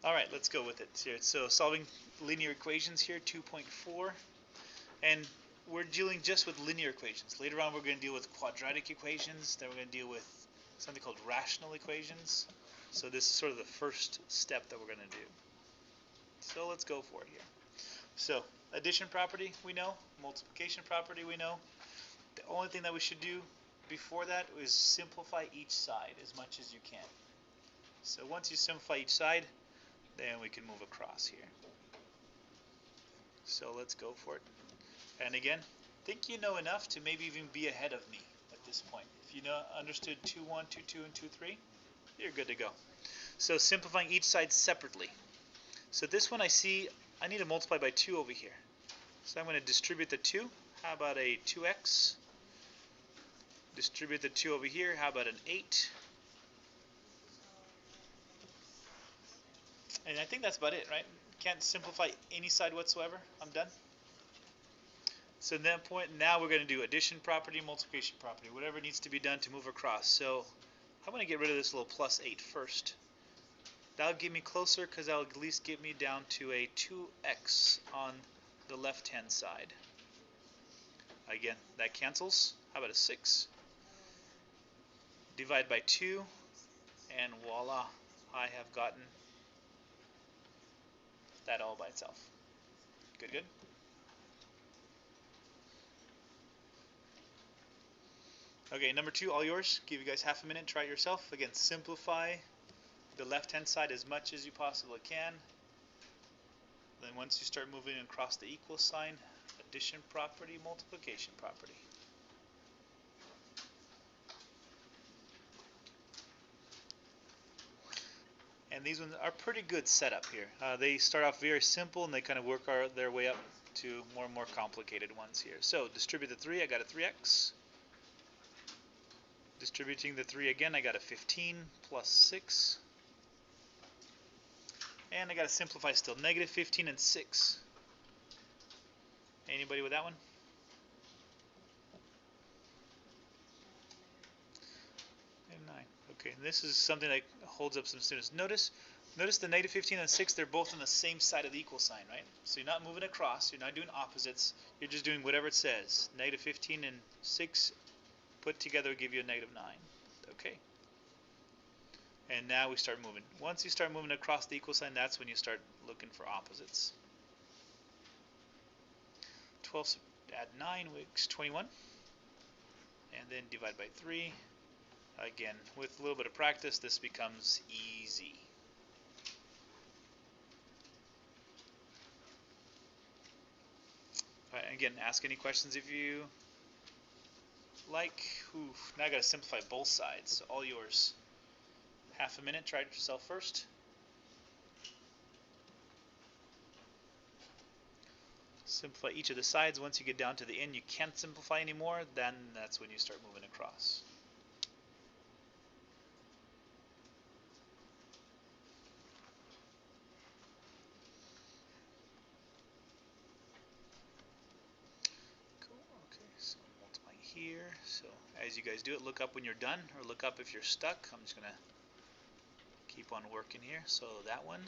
All right, let's go with it here. So solving linear equations here, 2.4, and we're dealing just with linear equations. Later on, we're going to deal with quadratic equations. Then we're going to deal with something called rational equations. So this is sort of the first step that we're going to do. So let's go for it here. So addition property we know, multiplication property we know. The only thing that we should do before that is simplify each side as much as you can. So once you simplify each side, then we can move across here. So let's go for it. And again, think you know enough to maybe even be ahead of me at this point. If you understood 2-1, 2-2, and 2-3, you're good to go. So simplifying each side separately. So this one I see I need to multiply by 2 over here. So I'm going to distribute the 2. How about a 2x? Distribute the 2 over here. How about an 8? And I think that's about it, right? Can't simplify any side whatsoever. I'm done. So at that point, now we're going to do addition property, multiplication property, whatever needs to be done to move across. So I'm going to get rid of this little plus 8 first. That'll get me closer because that'll at least get me down to a 2x on the left-hand side. Again, that cancels. How about a 6? Divide by 2, and voila, I have gotten that all by itself. Good, good. Okay, number 2, all yours. Give you guys half a minute, try it yourself. Again, simplify the left-hand side as much as you possibly can. Then once you start moving across the equal sign, addition property, multiplication property. And these ones are pretty good setup here. They start off very simple and they kind of work their way up to more and more complicated ones here. So distribute the 3, I got a 3x. Distributing the 3 again, I got a 15 plus 6. And I got to simplify still. Negative 15 and 6. Anybody with that one? And 9. Okay, and this is something that holds up some students. Notice the negative 15 and 6, they're both on the same side of the equal sign, right? So you're not moving across, you're not doing opposites, you're just doing whatever it says. Negative 15 and 6 put together will give you a negative 9. Okay. And now we start moving. Once you start moving across the equal sign, that's when you start looking for opposites. 12 add 9 makes 21. And then divide by 3. Again, with a little bit of practice, this becomes easy. All right, again, ask any questions if you like. Oof, now I gotta simplify both sides. So all yours. Half a minute, try it yourself first. Simplify each of the sides. Once you get down to the end, you can't simplify anymore, then that's when you start moving across. Cool, okay, so multiplying here. So as you guys do it, look up when you're done, or look up if you're stuck. I'm just gonna keep on working here. So that one.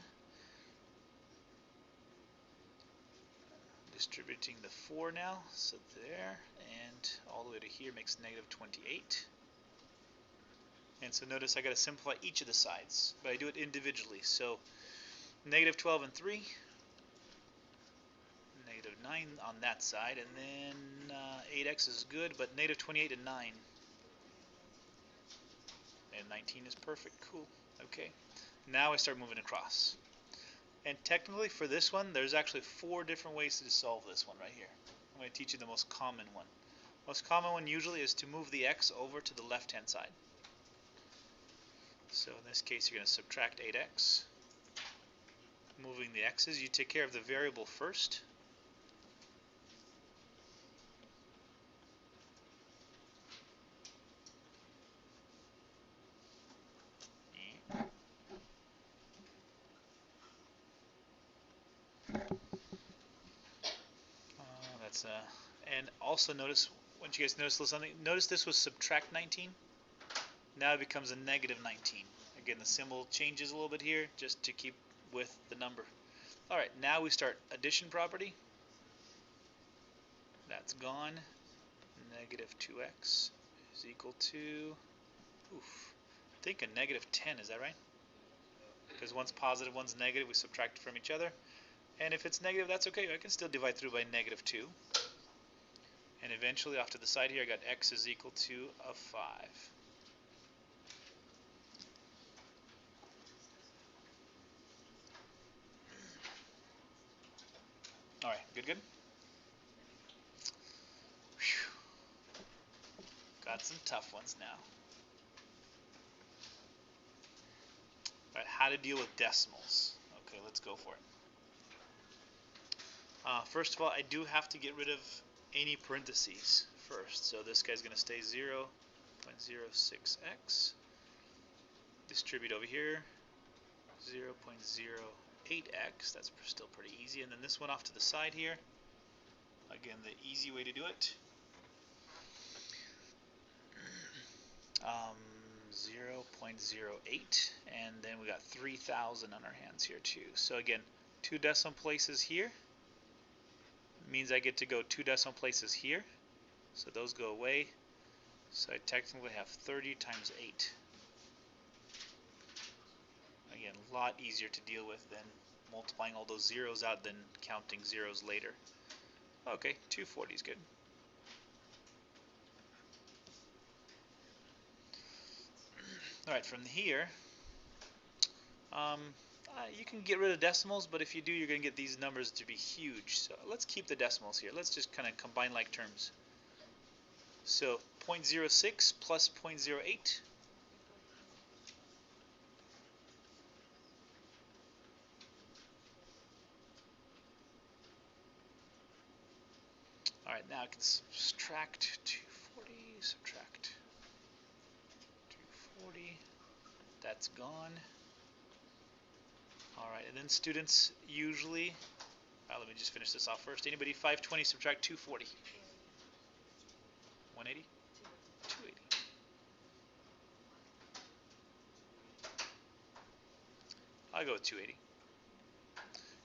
Distributing the 4 now, so there, and all the way to here makes negative 28. And so notice I got to simplify each of the sides, but I do it individually. So negative 12 and 3, negative 9 on that side, and then 8x is good, but negative 28 and 9. And 19 is perfect, cool, okay. Now I start moving across. And technically for this one, there's actually 4 different ways to solve this one right here. I'm going to teach you the most common one. Most common one usually is to move the x over to the left-hand side. So in this case, you're going to subtract 8x. Moving the x's, you take care of the variable first. And also notice, once you guys notice something, notice this was subtract 19. Now it becomes a negative 19. Again, the symbol changes a little bit here just to keep with the number. All right, now we start addition property. That's gone. Negative 2x is equal to, I think a negative 10, is that right? Because one's positive, one's negative, we subtract from each other. And if it's negative, that's okay. I can still divide through by negative 2. And eventually, off to the side here, I got x is equal to a 5. All right, good, good. Whew. Got some tough ones now. All right, how to deal with decimals. Okay, let's go for it. First of all, I do have to get rid of any parentheses first. So this guy's going to stay 0.06x. Distribute over here, 0.08x. That's still pretty easy. And then this one off to the side here. Again, the easy way to do it. 0.08, and then we got 3,000 on our hands here too. So again, 2 decimal places here means I get to go 2 decimal places here. So those go away. So I technically have 30 times 8. Again, a lot easier to deal with than multiplying all those zeros out than counting zeros later. Okay, 240 is good. Alright, from here, you can get rid of decimals, but if you do, you're going to get these numbers to be huge. So let's keep the decimals here. Let's just kind of combine like terms. So 0.06 plus 0.08. Alright, now I can subtract 240, subtract 240. That's gone. Alright, and then students usually, let me just finish this off first. Anybody 520 subtract 240? 180? 280. I'll go with 280.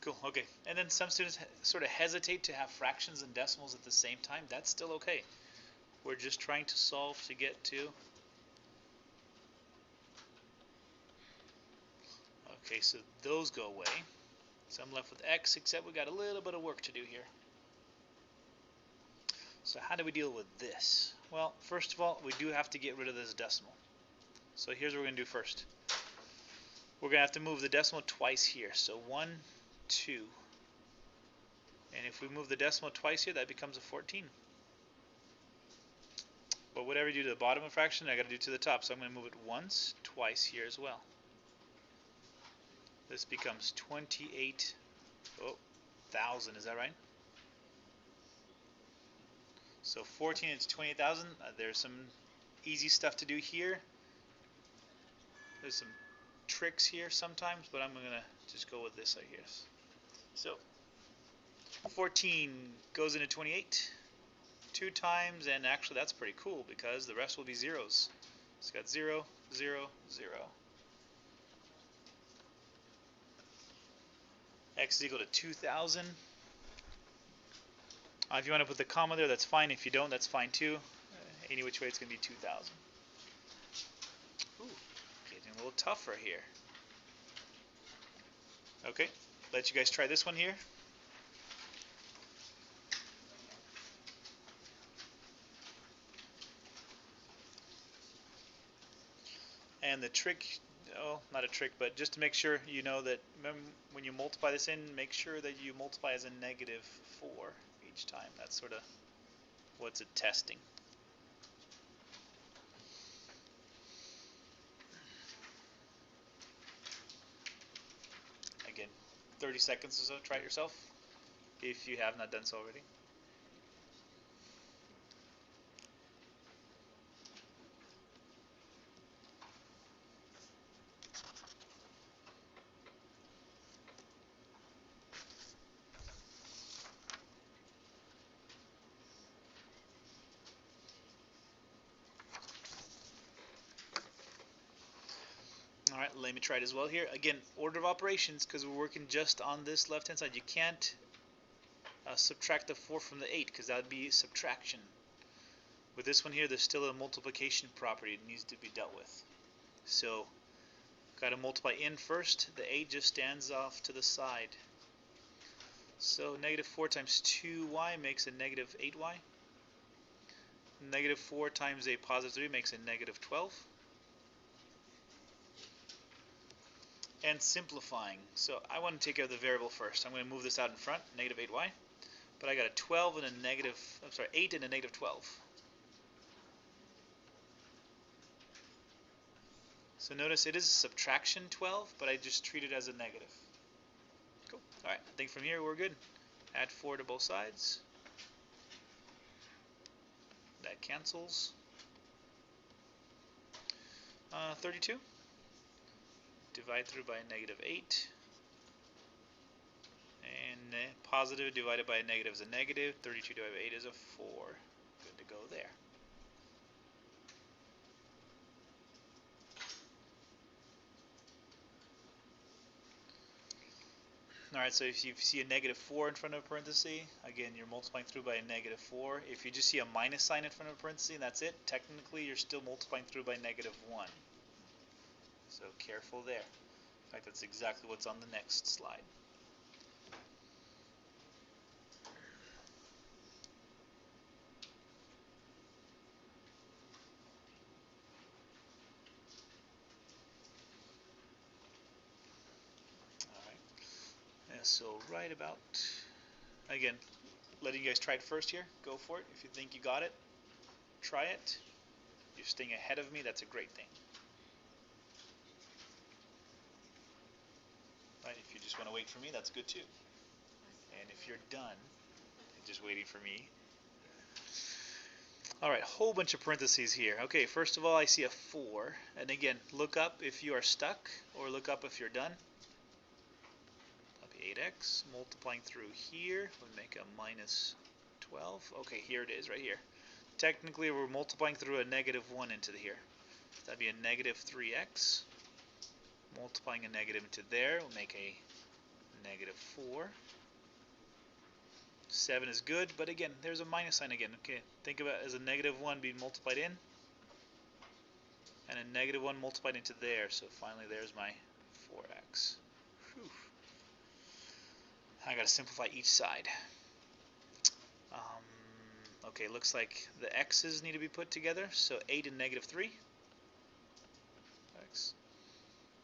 Cool, okay. And then some students sort of hesitate to have fractions and decimals at the same time. That's still okay. We're just trying to solve to get to. Okay, so those go away. So I'm left with x, except we got a little bit of work to do here. So how do we deal with this? Well, first of all, we do have to get rid of this decimal. So here's what we're going to do first. We're going to have to move the decimal twice here. So 1, 2. And if we move the decimal twice here, that becomes a 14. But whatever you do to the bottom of a fraction, I got to do to the top. So I'm going to move it once, twice here as well. This becomes 28,000. Is that right? So 14 is 28,000. There's some easy stuff to do here. There's some tricks here sometimes, but I'm going to just go with this, I guess. So 14 goes into 28 2 times, and actually that's pretty cool because the rest will be zeros. It's got 0, 0, 0. X is equal to 2,000. If you want to put the comma there, that's fine. If you don't, that's fine too. Any which way, it's going to be 2,000. Ooh, getting a little tougher here. Okay, let you guys try this one here. And the trick, oh, not a trick, but just to make sure you know that when you multiply this in, make sure that you multiply as a negative 4 each time. That's sort of what's it testing. Again, 30 seconds or so, try it yourself, if you have not done so already. Alright, Alright, let me try it as well here. Again, order of operations, because we're working just on this left-hand side. You can't subtract the 4 from the 8, because that would be subtraction. With this one here, there's still a multiplication property that needs to be dealt with. So, got to multiply in first. The 8 just stands off to the side. So, negative 4 times 2y makes a negative 8y. Negative 4 times a positive 3 makes a negative 12. And simplifying. So I want to take care of the variable first. I'm going to move this out in front, negative 8y. But I got a 12 and a negative, 8 and a negative 12. So notice it is a subtraction 12, but I just treat it as a negative. Cool. Alright, I think from here we're good. Add 4 to both sides. That cancels. 32. Divide through by a negative 8. And positive divided by a negative is a negative. 32 divided by 8 is a 4. Good to go there. Alright, so if you see a negative 4 in front of a parenthesis, again, you're multiplying through by a negative 4. If you just see a minus sign in front of a parenthesis, and that's it, technically you're still multiplying through by negative 1. So careful there. In fact, that's exactly what's on the next slide. So right about, again, letting you guys try it first here. Go for it. If you think you got it, try it. You're staying ahead of me. That's a great thing. Right, if you just want to wait for me, that's good too. And if you're done, just waiting for me. Alright, whole bunch of parentheses here. Okay, first of all, I see a 4. And again, look up if you are stuck, or look up if you're done. 8x multiplying through here would make a minus 12. Okay, here it is right here. Technically we're multiplying through a negative 1 into here. That'd be a negative 3x. Multiplying a negative into there will make a negative 4. 7 is good, but again, there's a minus sign again. Okay, think of it as a negative 1 being multiplied in, and a negative 1 multiplied into there. So finally there's my 4x. Whew. I gotta simplify each side. Okay, looks like the x's need to be put together. So 8 and negative 3. X.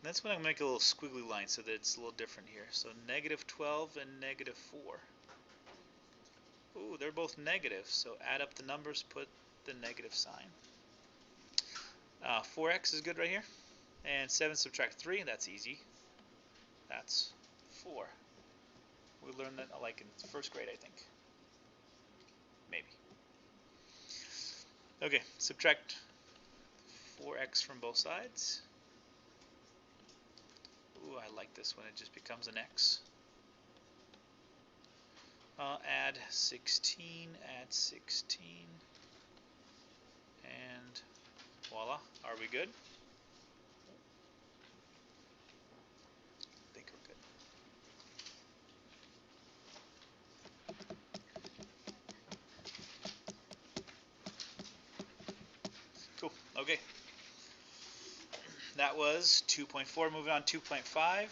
That's when I make a little squiggly line so that it's a little different here. So negative 12 and negative 4. Ooh, they're both negative. So add up the numbers, put the negative sign. 4x is good right here. And 7 subtract 3, that's easy. That's 4. We learned that like in first grade, I think. Maybe. Okay, subtract 4x from both sides. Ooh, I like this when it just becomes an x. Add 16, add 16. And voila, are we good? I think we're good. Cool, okay. That was 2.4, moving on 2.5.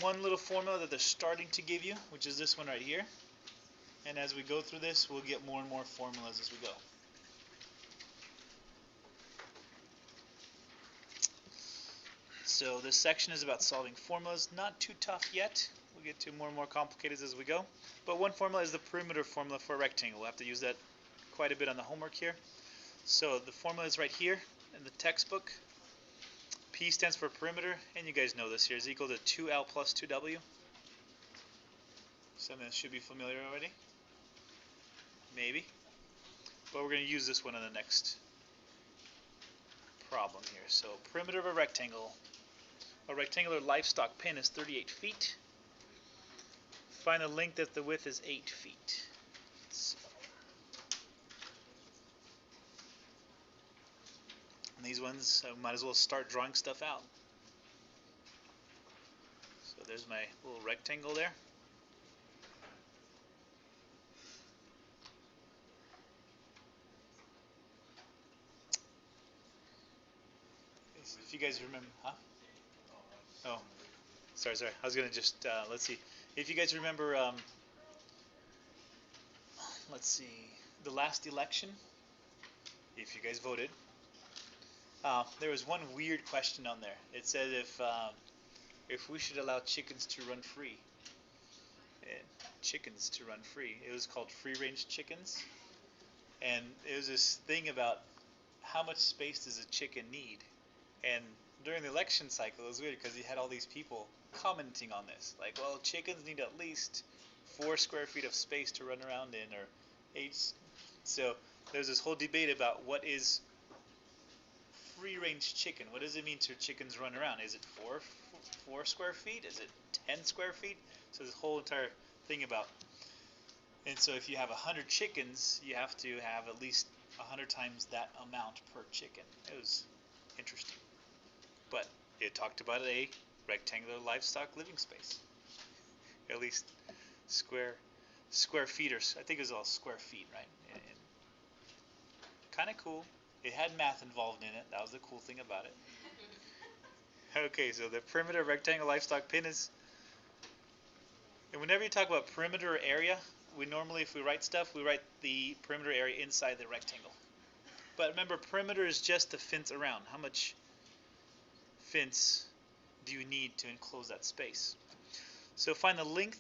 One little formula that they're starting to give you, which is this one right here. And as we go through this, we'll get more and more formulas as we go. So this section is about solving formulas. Not too tough yet. We'll get to more and more complicated as we go. But one formula is the perimeter formula for a rectangle. We'll have to use that quite a bit on the homework here. So the formula is right here in the textbook. P stands for perimeter, and you guys know this here is equal to 2L plus 2W. Something that should be familiar already. Maybe. But we're going to use this one in the next problem here. So perimeter of a rectangle. A rectangular livestock pen is 38 feet. find the length if the width is 8 feet. So, and these ones, I might as well start drawing stuff out. So there's my little rectangle there. If you guys remember, huh? Oh, sorry. I was gonna just let's see. If you guys remember, let's see, the last election. If you guys voted, there was one weird question on there. It said if we should allow chickens to run free. Chickens to run free. It was called free-range chickens, and it was this thing about how much space does a chicken need. And during the election cycle, it was weird because you had all these people commenting on this, like, well, chickens need at least 4 square feet of space to run around in, or 8. So there's this whole debate about what is free-range chicken. What does it mean to chickens run around? Is it 4 square feet? Is it 10 square feet? So this whole entire thing about. And so if you have 100 chickens, you have to have at least 100 times that amount per chicken. It was interesting. But it talked about a rectangular livestock living space. At least square feet, or I think it was all square feet, right? And kind of cool. It had math involved in it. That was the cool thing about it. Okay, so the perimeter rectangle livestock pen is. And whenever you talk about perimeter area, we normally, if we write stuff, we write the perimeter area inside the rectangle. But remember, perimeter is just the fence around. How much fence do you need to enclose that space? So find the length,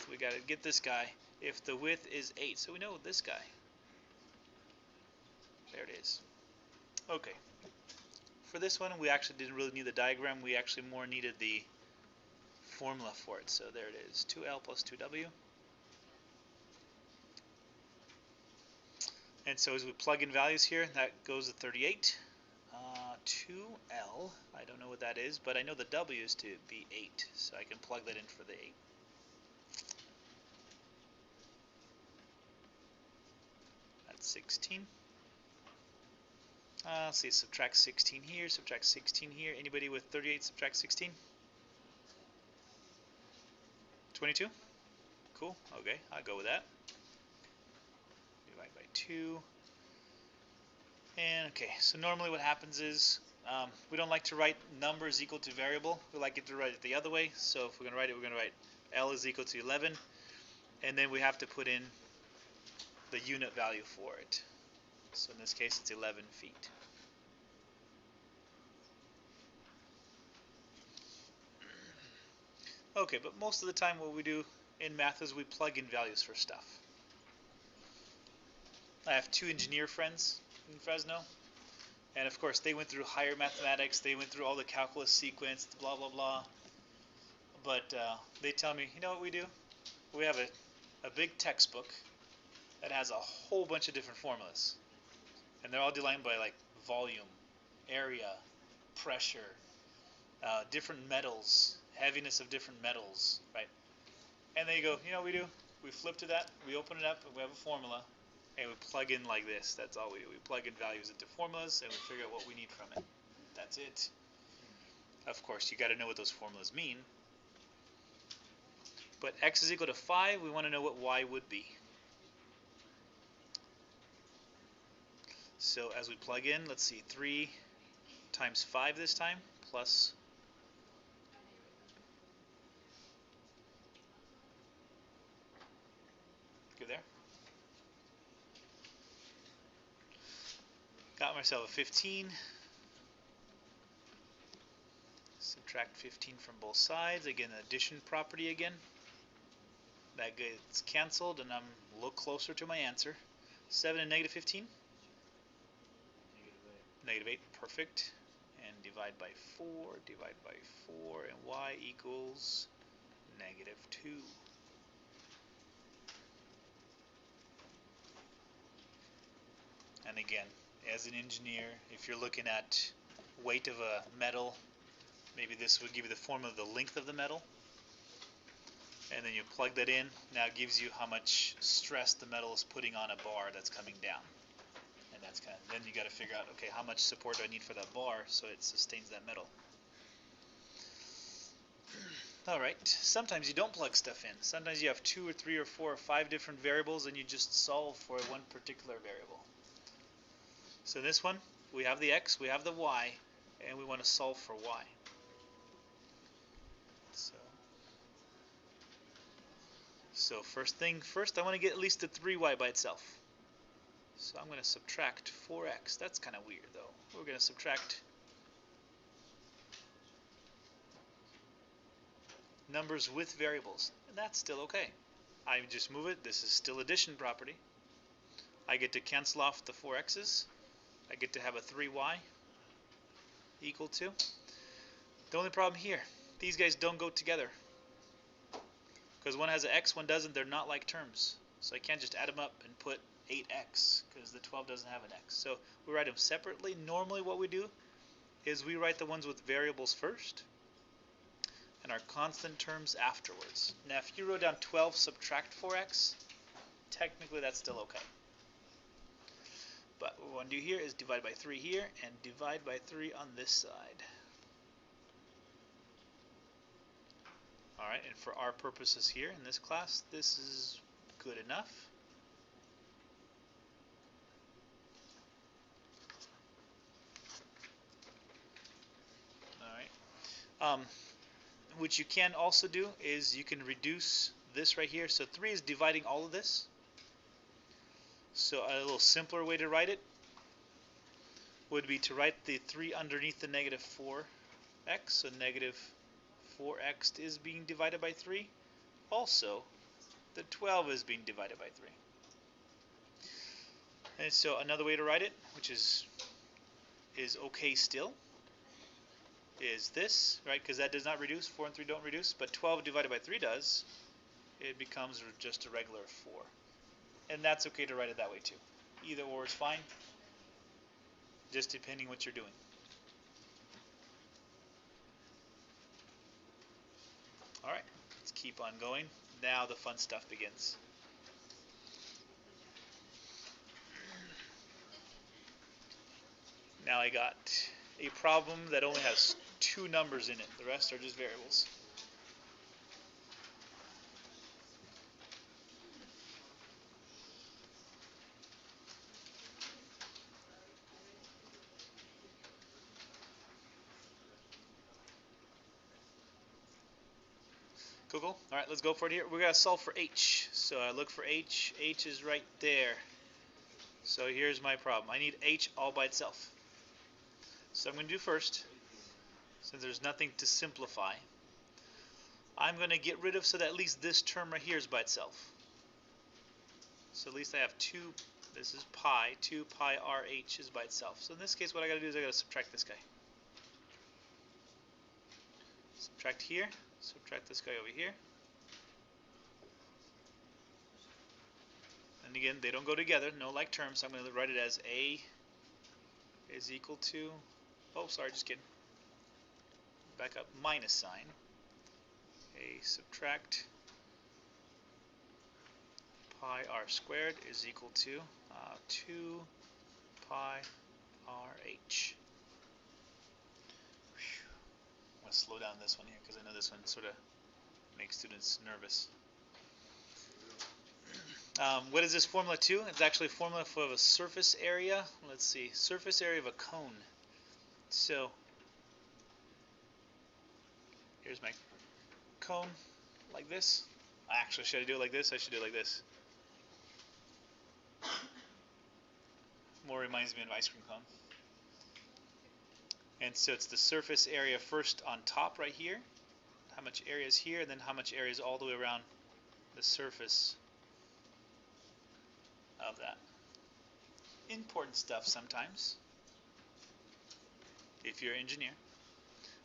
we got to get this guy if the width is 8. So we know this guy. There it is. Okay. For this one, we actually didn't really need the diagram. We actually more needed the formula for it. So there it is, 2L plus 2W. And so as we plug in values here, that goes to 38. 2L, I don't know what that is, but I know the W is to be 8, so I can plug that in for the 8. That's 16. Let's see, subtract 16 here, subtract 16 here. Anybody with 38 subtract 16? 22? Cool, okay, I'll go with that. Divide by 2. And okay, so normally what happens is we don't like to write numbers equal to variable. We like it to write it the other way. So if we're going to write it, we're going to write L is equal to 11. And then we have to put in the unit value for it. So in this case, it's 11 feet. Okay, but most of the time what we do in math is we plug in values for stuff. I have 2 engineer friends in Fresno. And of course, they went through higher mathematics. They went through all the calculus sequence, blah, blah, blah. But they tell me, you know what we do? We have a big textbook that has a whole bunch of different formulas. And they're all defined by like volume, area, pressure, different metals, heaviness of different metals, right? And they go, you know what we do? We flip to that, we open it up, and we have a formula, and we plug in like this. That's all we do. We plug in values into formulas, and we figure out what we need from it. That's it. Of course, you got to know what those formulas mean. But x is equal to 5, we want to know what y would be. So as we plug in, let's see, 3 times 5 this time, plus go there. Got myself a 15. Subtract 15 from both sides. Again, addition property again. That gets canceled, and I'm a little closer to my answer. 7 and negative 15? Negative 8, perfect. And divide by 4, and y equals negative 2. And again, as an engineer, if you're looking at weight of a metal, maybe this would give you the formula of the length of the metal. and then you plug that in. Now it gives you how much stress the metal is putting on a bar that's coming down. And that's then you got to figure out, okay, how much support do I need for that bar so it sustains that metal. Alright, sometimes you don't plug stuff in. Sometimes you have 2 or 3 or 4 or 5 different variables and you just solve for one particular variable. So in this one, we have the x, we have the y, and we want to solve for y. So first thing first, I want to get at least the 3y by itself. So I'm going to subtract 4x. That's kind of weird though. We're going to subtract numbers with variables, and that's still okay. I just move it. This is still addition property. I get to cancel off the 4x's. I get to have a 3y equal to. The only problem here, these guys don't go together. Because one has an x, one doesn't, they're not like terms. So I can't just add them up and put 8x, because the 12 doesn't have an x. So we write them separately. Normally what we do is we write the ones with variables first, and our constant terms afterwards. Now if you wrote down 12 subtract 4x, technically that's still okay. But what we want to do here is divide by 3 here, and divide by 3 on this side. Alright, and for our purposes here in this class, this is good enough. Alright. What you can also do is you can reduce this right here. So 3 is dividing all of this. So a little simpler way to write it would be to write the 3 underneath the negative 4x. So negative 4x is being divided by 3. Also, the 12 is being divided by 3. And so another way to write it, which is okay still, is this, right? Because that does not reduce. 4 and 3 don't reduce, but 12 divided by 3 does. It becomes just a regular 4. And that's okay to write it that way too. Either or is fine, just depending what you're doing. Alright, let's keep on going. Now the fun stuff begins. Now I got a problem that only has 2 numbers in it. The rest are just variables. Cool. Alright, let's go for it here. We're going to solve for h. So I look for h. H is right there. So here's my problem. I need h all by itself. So I'm going to do first, since there's nothing to simplify, I'm going to get rid of so that at least this term right here is by itself. So at least I have 2, this is pi, 2 pi rh is by itself. So in this case what I got to do is I got to subtract this guy. Subtract here, subtract this guy over here. And again, they don't go together, no like terms, so I'm going to write it as a is equal to, oh sorry, just kidding, back up, minus sign, a subtract pi r squared is equal to 2 pi rh. I'm going to slow down this one here because I know this one sort of makes students nervous. What is this formula to? It's actually a formula for a surface area. Let's see, surface area of a cone. So here's my cone, like this. Actually, should I do it like this? I should do it like this. More reminds me of an ice cream cone. And so it's the surface area first on top right here. How much area is here, and then how much area is all the way around the surface of that. Important stuff sometimes, if you're an engineer.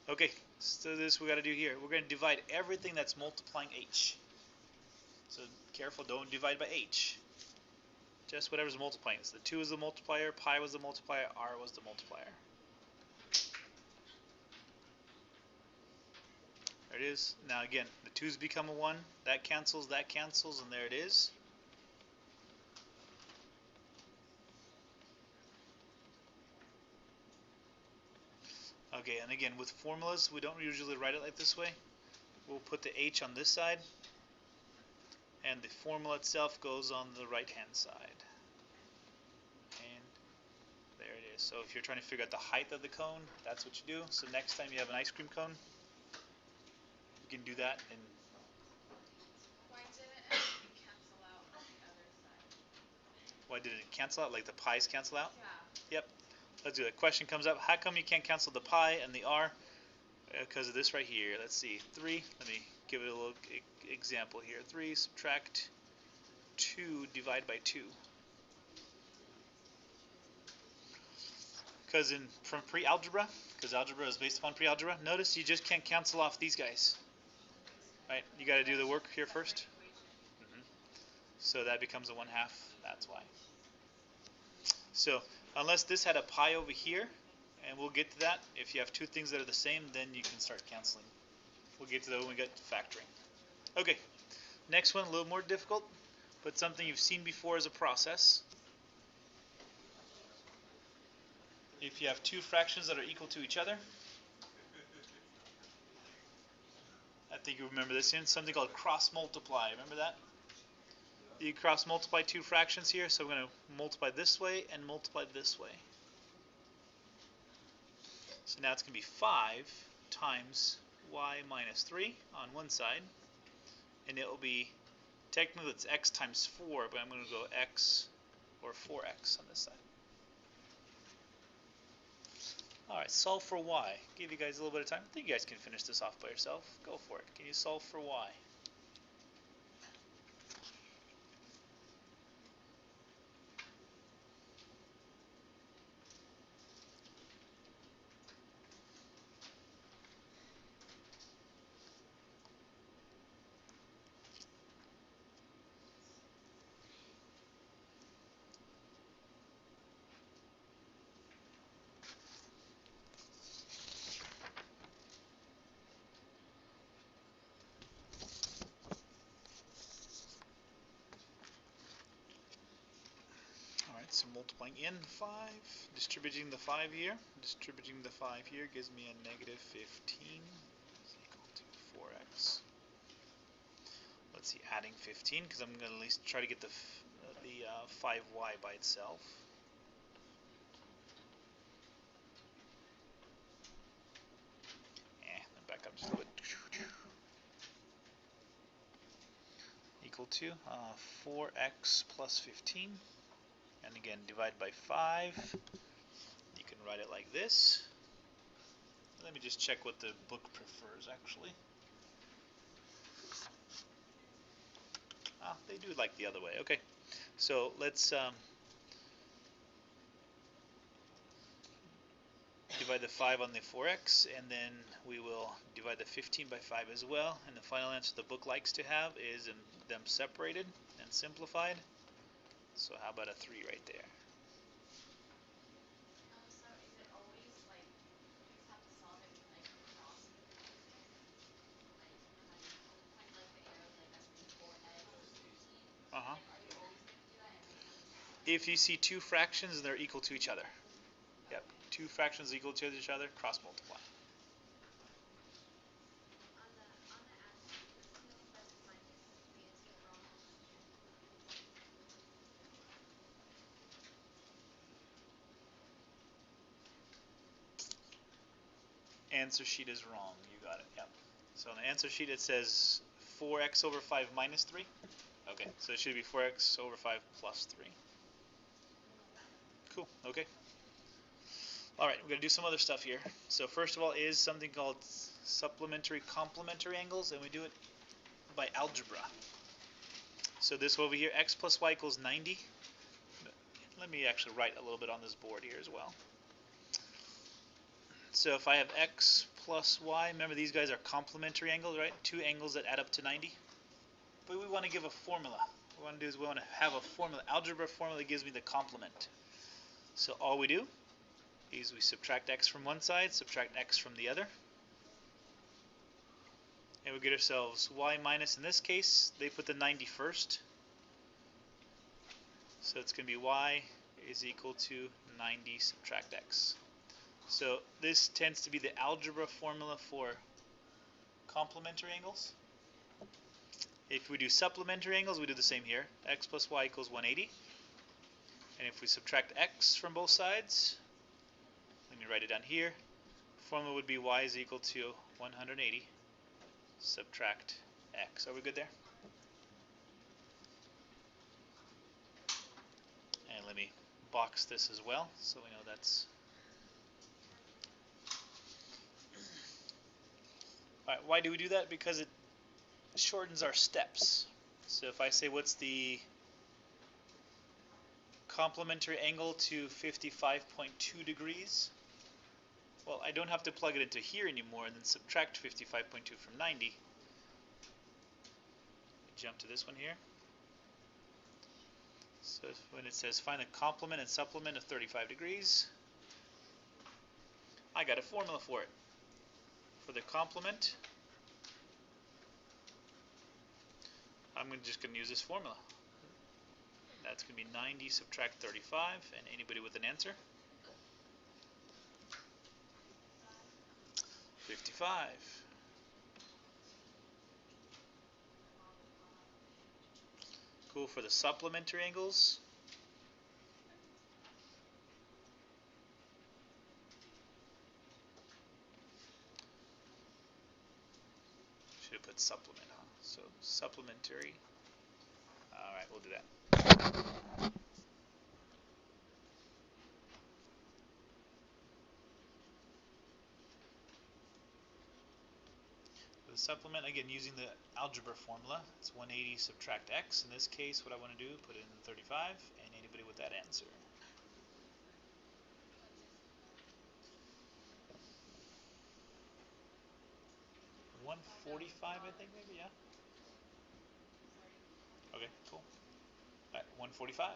Okay, so this we got to do here. We're going to divide everything that's multiplying h. So careful, don't divide by h. Just whatever's multiplying. So the 2 is the multiplier, pi was the multiplier, r was the multiplier. There it is. Now again, the 2's become a 1. That cancels, and there it is. Okay, and again, with formulas, we don't usually write it like this way. We'll put the h on this side, and the formula itself goes on the right-hand side. And there it is. So if you're trying to figure out the height of the cone, that's what you do. So next time you have an ice cream cone, you can do that. And why didn't it cancel out on the other side? why did it cancel out? Like the pi's cancel out? Yeah. Yep. Let's do it. Question comes up. How come you can't cancel the pi and the r? Because of this right here. Let's see. 3. Let me give it a little example here. 3 subtract 2 divide by 2. Because from pre-algebra, because algebra is based upon pre-algebra, notice you just can't cancel off these guys. Right? You got to do the work here first. So that becomes a 1/2. That's why. So unless this had a pi over here, and we'll get to that. If you have two things that are the same, then you can start canceling. We'll get to that when we get to factoring. Okay, next one, a little more difficult, but something you've seen before as a process. If you have two fractions that are equal to each other, I think you remember this in something called cross multiply. Remember that? You cross multiply two fractions here, so we're going to multiply this way and multiply this way. So now it's going to be 5 times y minus 3 on one side, and it will be, technically it's x times 4, but I'm going to go x or 4x on this side. Alright, solve for y. Give you guys a little bit of time. I think you guys can finish this off by yourself. Go for it. Can you solve for y? Alright, so multiplying in 5, distributing the 5 here. Distributing the 5 here gives me a negative 15 is equal to 4x. Let's see, adding 15, because I'm going to at least try to get the 5y by itself. Back up just a little bit. Equal to 4x plus 15. And again, divide by 5. You can write it like this. Let me just check what the book prefers, actually. They do like the other way. Okay, so let's divide the 5 on the 4x, and then we will divide the 15 by 5 as well. And the final answer the book likes to have is them separated and simplified. So how about a 3 right there? So is it always like you just have to solve it with like cross multiplying? Like you know how you point like the arrows like that's gonna be 4x plus 15? Uh-huh. Like are you always gonna do that every time you see something? If you see two fractions and they're equal to each other. Yep, Okay. two fractions equal to each other, cross multiply. On the answer sheet, the seal says minus. The answer is wrong question. Answer sheet is wrong. You got it. Yep. So on the answer sheet it says 4x over 5 minus 3. Okay, so it should be 4x over 5 plus 3. Cool. Okay. Alright, we're going to do some other stuff here. So first of all is something called supplementary complementary angles, and we do it by algebra. So this over here, x plus y equals 90. Let me actually write a little bit on this board here as well. So if I have x plus y, remember these guys are complementary angles, right? Two angles that add up to 90. But we want to give a formula. What we want to do is we want to have a formula. Algebra formula gives me the complement. So all we do is we subtract x from one side, subtract x from the other. And we get ourselves y minus, in this case, they put the 90 first. So it's going to be y is equal to 90 subtract x. So this tends to be the algebra formula for complementary angles. If we do supplementary angles, we do the same here. X plus y equals 180. And if we subtract x from both sides, let me write it down here. Formula would be y is equal to 180 subtract x. Are we good there? And let me box this as well, so we know that's... Alright, why do we do that? Because it shortens our steps. So if I say what's the complementary angle to 55.2 degrees, well, I don't have to plug it into here anymore and then subtract 55.2 from 90. Jump to this one here. So when it says find the complement and supplement of 35 degrees, I got a formula for it. For the complement, I'm just going to use this formula. That's going to be 90 subtract 35, and anybody with an answer? 55. Cool. For the supplementary angles, should have put supplement, huh? So supplementary. Alright, we'll do that. The supplement, again, using the algebra formula, it's 180 subtract x. In this case, what I want to do, put it in 35, and anybody with that answer. 145, I think, maybe, yeah? Okay, cool. Alright, 145.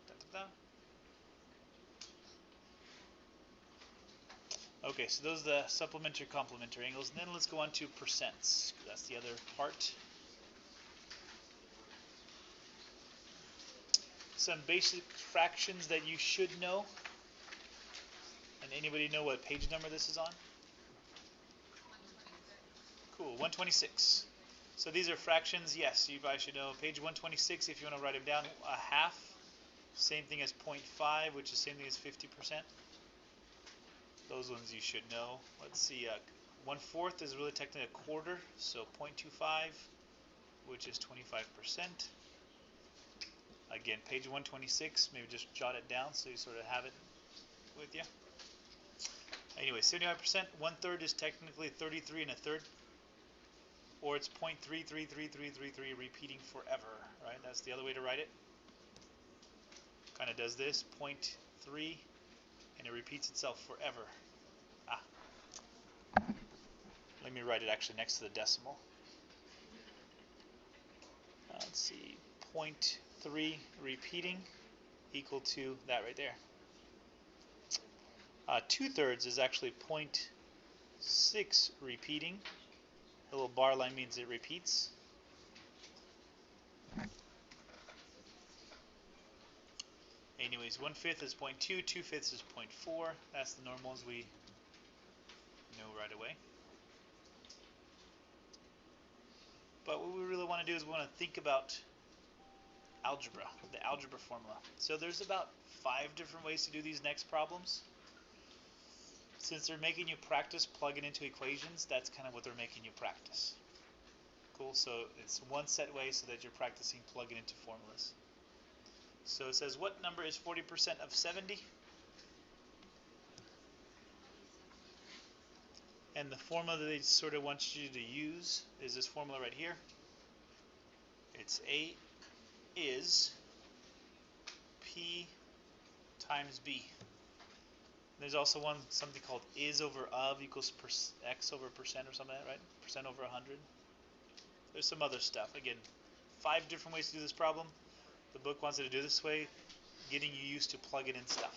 Da, da, da. Okay, so those are the supplementary complementary angles, and then let's go on to percents. That's the other part. Some basic fractions that you should know. And anybody know what page number this is on? Cool, 126. So these are fractions, yes, you guys should know. Page 126, if you want to write them down, a half, same thing as 0.5, which is same thing as 50%. Those ones you should know. Let's see, 1/4 is really technically a quarter, so 0.25, which is 25%. Again, page 126, maybe just jot it down so you sort of have it with you. Anyway, 75%, 1/3 is technically 33 1/3, or it's 0.333333 repeating forever, right? That's the other way to write it. Kind of does this, 0.3, and it repeats itself forever. Let me write it actually next to the decimal. Let's see, 0.3 repeating equal to that right there. 2/3 is actually 0.6 repeating. The little bar line means it repeats. Anyways, 1/5 is 0.2, 2/5 is 0.4. That's the normals we know right away. But what we really want to do is we want to think about algebra, the algebra formula. So there's about 5 different ways to do these next problems. Since they're making you practice plugging into equations, that's kind of what they're making you practice. Cool, so it's one set way so that you're practicing plugging into formulas. So it says, what number is 40% of 70? And the formula that they sort of want you to use is this formula right here. It's A is P times B. There's also something called is over of equals x over percent or something like that, right? Percent over 100. There's some other stuff. Again, 5 different ways to do this problem. The book wants you to do this way, getting you used to plugging in stuff.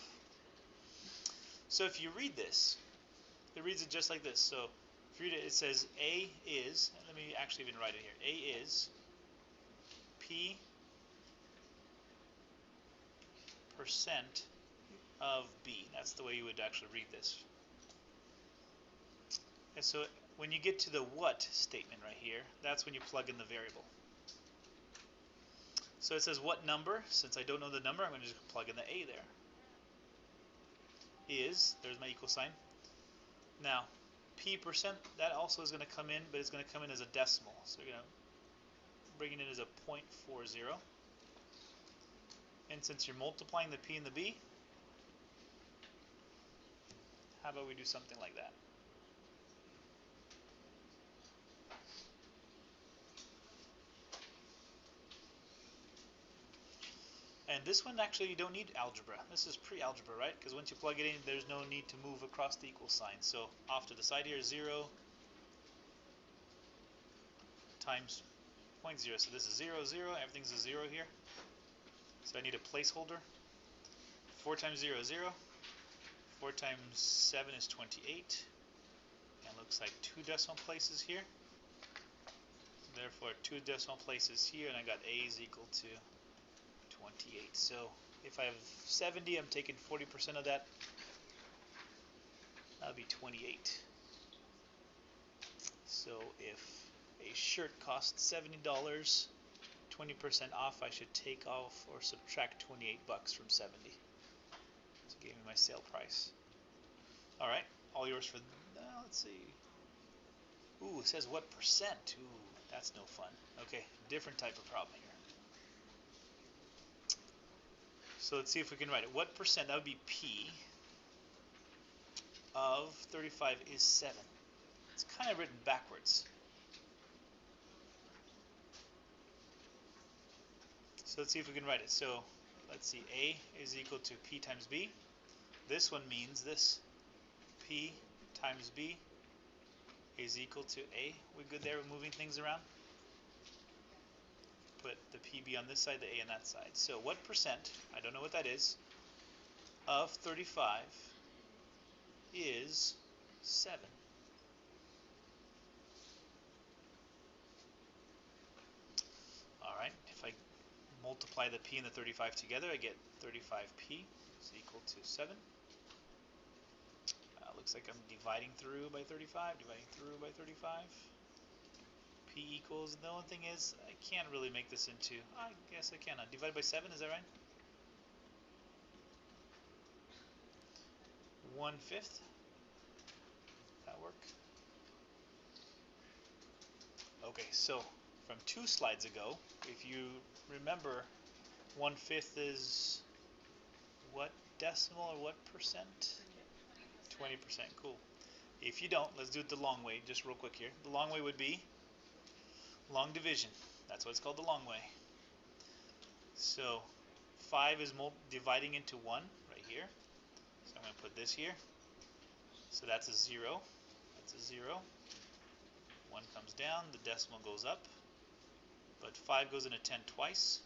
So if you read this, it reads it just like this. So read it, it says A is, let me actually even write it here, A is P percent of B. That's the way you would actually read this. And so when you get to the what statement right here, that's when you plug in the variable. So it says what number. Since I don't know the number, I'm going to just plug in the A there. Is, there's my equal sign. Now, P percent, that also is going to come in, but it's going to come in as a decimal. So we're going to bring it in as a 0.40. And since you're multiplying the P and the B, how about we do something like that? And this one actually you don't need algebra. This is pre-algebra, right? Because once you plug it in, there's no need to move across the equal sign. So off to the side here, 0 times 0.0. So this is 0, 0. Everything's a 0 here. So I need a placeholder. 4 times 0 is 0. 4 times 7 is 28. And looks like 2 decimal places here. Therefore, 2 decimal places here, and I got A is equal to 28. So if I have 70, I'm taking 40% of that. That'll be 28. So if a shirt costs $70, 20% off, I should take off or subtract 28 bucks from 70. So it gave me my sale price. All right, all yours for, let's see. Ooh, it says what percent? Ooh, that's no fun. Okay, different type of problem here. So let's see if we can write it. What percent? That would be P of 35 is 7. It's kind of written backwards. So let's see if we can write it. So let's see, A is equal to P times B. This one means this. P times B is equal to A. We good there with moving things around? Put the PB on this side, the A on that side. So what percent, I don't know what that is, of 35 is 7? Alright, if I multiply the P and the 35 together, I get 35P is equal to 7. Looks like I'm dividing through by 35, dividing through by 35. P equals, the only thing is, I can't really make this into, I guess I can. Divide by 7, is that right? 1/5. That work? Okay, so from 2 slides ago, if you remember, 1/5 is what decimal or what percent? 20%, cool. If you don't, let's do it the long way, just real quick here. The long way would be long division. That's what it's called, the long way. So 5 is dividing into 1 right here. So I'm going to put this here. So that's a 0. That's a 0. 1 comes down, the decimal goes up. But 5 goes into 10 twice.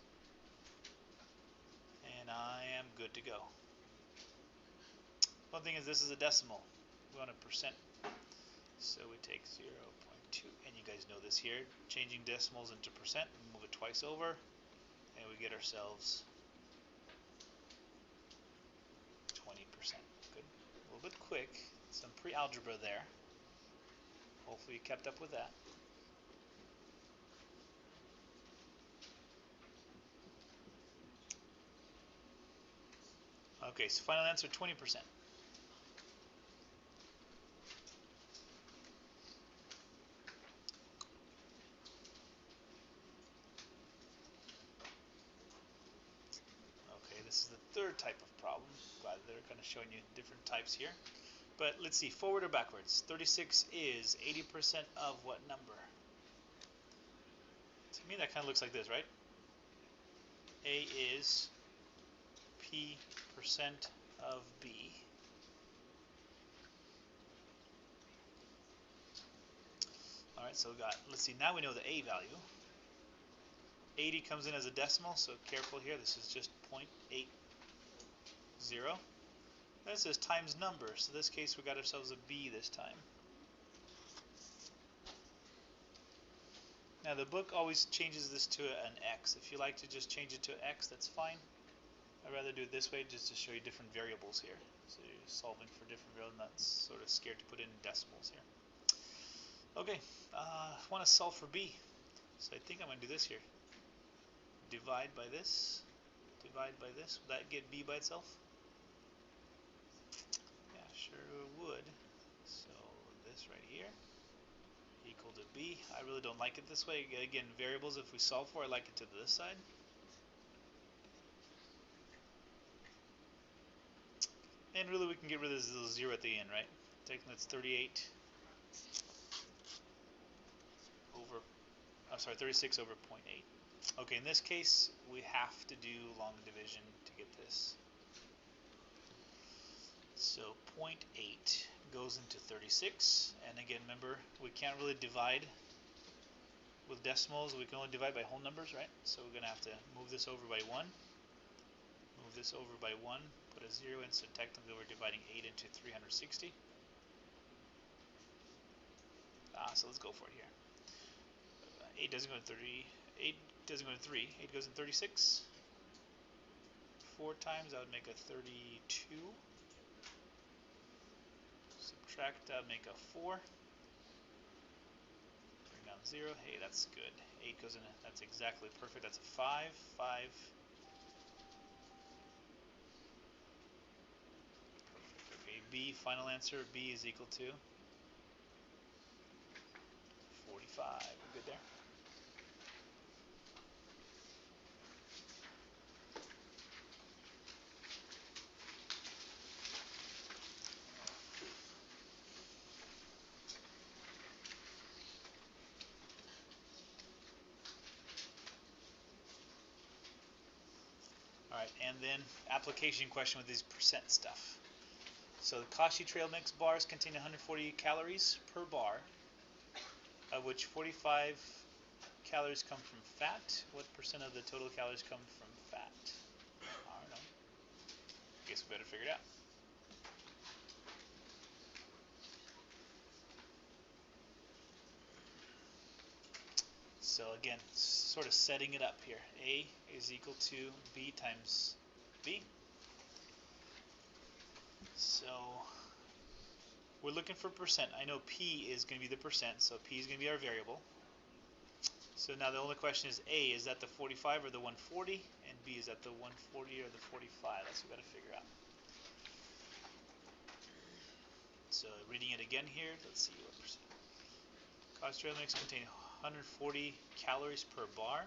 And I am good to go. One thing is this is a decimal. We want a percent. So we take 0.2, and you guys know this here. Changing decimals into percent, we move it twice over, and we get ourselves 20%. Good. A little bit quick. Some pre-algebra there. Hopefully you kept up with that. Okay, so final answer 20%. Okay, this is the third type of problem. Glad they're kind of showing you different types here. But let's see, forward or backwards? 36 is 80% of what number? To me that kind of looks like this, right? A is P percent of B. Alright, so we got, let's see, now we know the A value. 80 comes in as a decimal, so careful here, this is just 0.80. Then it says times number, so in this case we got ourselves a B this time. Now the book always changes this to an X. If you like to just change it to X, that's fine. I'd rather do it this way just to show you different variables here. So you're solving for different variables, not sort of scared to put in decimals here. Okay, I want to solve for B. So I think I'm going to do this here. Divide by this. Divide by this. Would that get B by itself? Yeah, sure would. So this right here equal to B. I really don't like it this way. Again, variables, if we solve for, I like it to this side. And really we can get rid of this little 0 at the end, right? That's 38 over, I'm sorry, 36 over 0.8. Okay, in this case, we have to do long division to get this. So 0.8 goes into 36, and again, remember, we can't really divide with decimals. We can only divide by whole numbers, right? So we're going to have to move this over by 1, move this over by 1, put a 0 in, so technically we're dividing 8 into 360. So let's go for it here. 8 doesn't go to 30, 8 doesn't go to 3, 8 goes in 36. 4 times, that would make a 32. Subtract, that would make a 4. Bring down 0, hey, that's good. 8 goes in, that's exactly perfect, that's a 5, 5. Perfect, okay, B, final answer, B is equal to 45, we're good there. Alright, and then application question with these percent stuff. So the Kashi trail mix bars contain 140 calories per bar, of which 45 calories come from fat. What percent of the total calories come from fat? I don't know. Guess we better figure it out. So again, sort of setting it up here. A is equal to B times B. So we're looking for percent. I know P is going to be the percent, so P is going to be our variable. So now the only question is A, is that the 45 or the 140? And B, is that the 140 or the 45? That's what we've got to figure out. So reading it again here, let's see what percent. Kashi trail mix contain 140 calories per bar,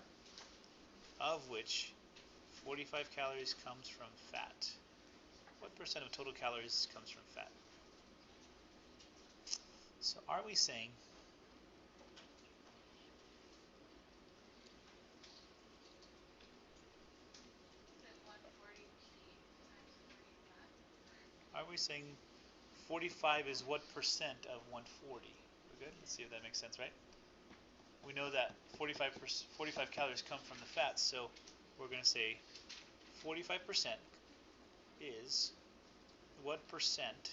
of which 45 calories comes from fat. What percent of total calories comes from fat? So are we saying Is it 140p times 45? are we saying 45 is what percent of 140? We're good? Let's see if that makes sense, right? We know that 45 calories come from the fat, so we're going to say 45% is what percent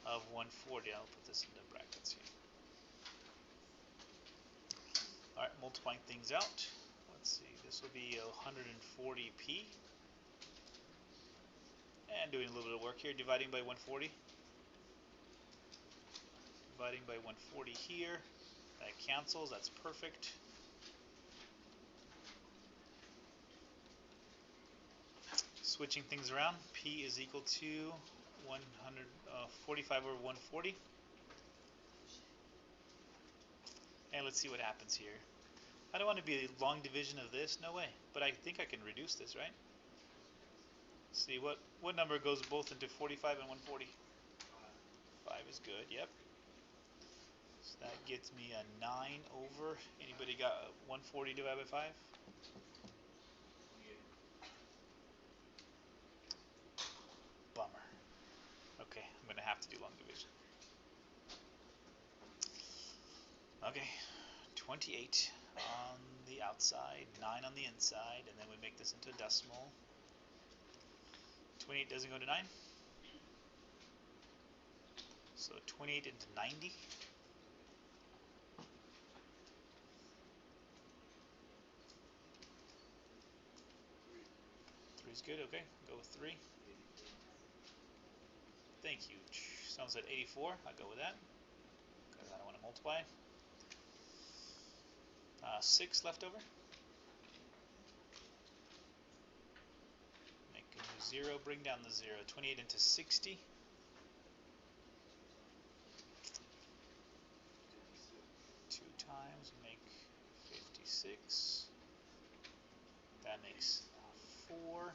of 140? I'll put this into brackets here. Alright, multiplying things out. Let's see, this will be 140p. And doing a little bit of work here, dividing by 140. Dividing by 140 here. That cancels, that's perfect. Switching things around, P is equal to 145 over 140. And let's see what happens here. I don't want to be a long division of this, no way. But I think I can reduce this, right? See, what number goes both into 45 and 140? 5 is good, yep. So that gets me a 9 over. Anybody got 140 divided by 5? Bummer. Okay, I'm going to have to do long division. Okay, 28 on the outside, 9 on the inside, and then we make this into a decimal. 28 doesn't go to 9. So 28 into 90. Three's good, okay. Go with 3. Thank you. Someone said 84. I'll go with that. Because I don't want to multiply. 6 left over. Make a new 0. Bring down the 0. 28 into 60. Two times make 56. That makes 4.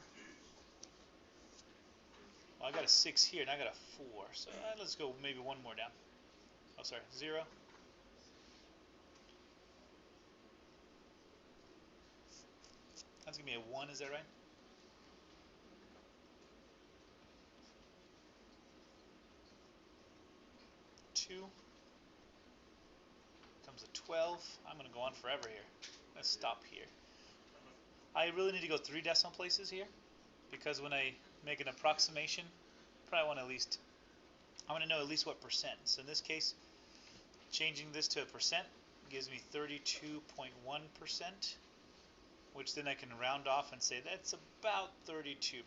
Well, I got a 6 here, and I got a 4. So let's go maybe one more down. Oh, sorry, 0. That's going to be a 1, is that right? 2. Comes a 12. I'm going to go on forever here. Let's stop here. I really need to go 3 decimal places here, because when I make an approximation, probably want to I want to know at least what percent. So in this case, changing this to a percent gives me 32.1%, which then I can round off and say that's about 32%.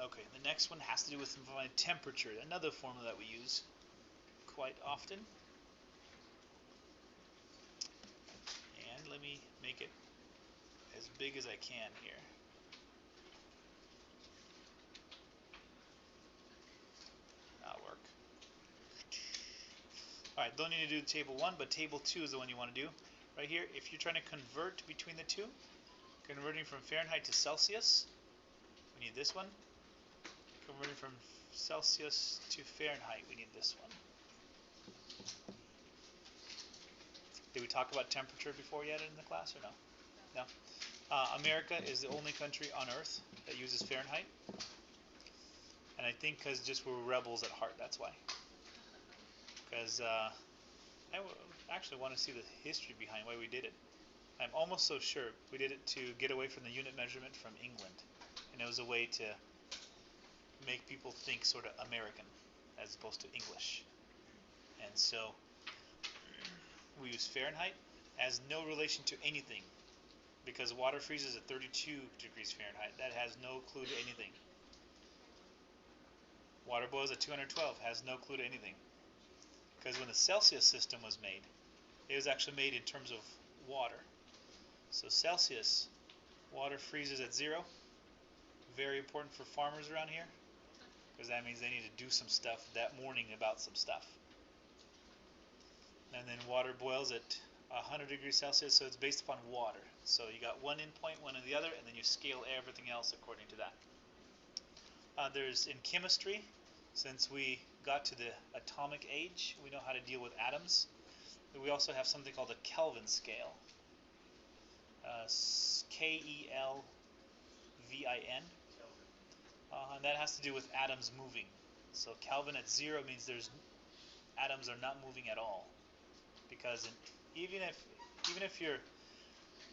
Okay, the next one has to do with my temperature, another formula that we use quite often. And let me make it as big as I can here. That'll work. Alright, don't need to do table 1, but table 2 is the one you want to do. Right here, if you're trying to convert between the two, converting from Fahrenheit to Celsius, we need this one. Converting from Celsius to Fahrenheit, we need this one. Did we talk about temperature before yet in the class or no? No. America is the only country on Earth that uses Fahrenheit. And I think because just we're rebels at heart, that's why. Because I actually want to see the history behind why we did it. I'm almost so sure we did it to get away from the unit measurement from England. And it was a way to make people think sort of American as opposed to English. And so we use Fahrenheit as no relation to anything, because water freezes at 32 degrees Fahrenheit. That has no clue to anything. Water boils at 212, has no clue to anything. Because when the Celsius system was made, it was actually made in terms of water. So Celsius, water freezes at 0. Very important for farmers around here, because that means they need to do some stuff that morning about some stuff. And then water boils at 100 degrees Celsius, so it's based upon water. So you got one endpoint, one in the other, and then you scale everything else according to that. There's in chemistry, since we got to the atomic age, we know how to deal with atoms. But we also have something called a Kelvin scale. Kelvin. And that has to do with atoms moving. So Kelvin at 0 means atoms are not moving at all. Because even if you're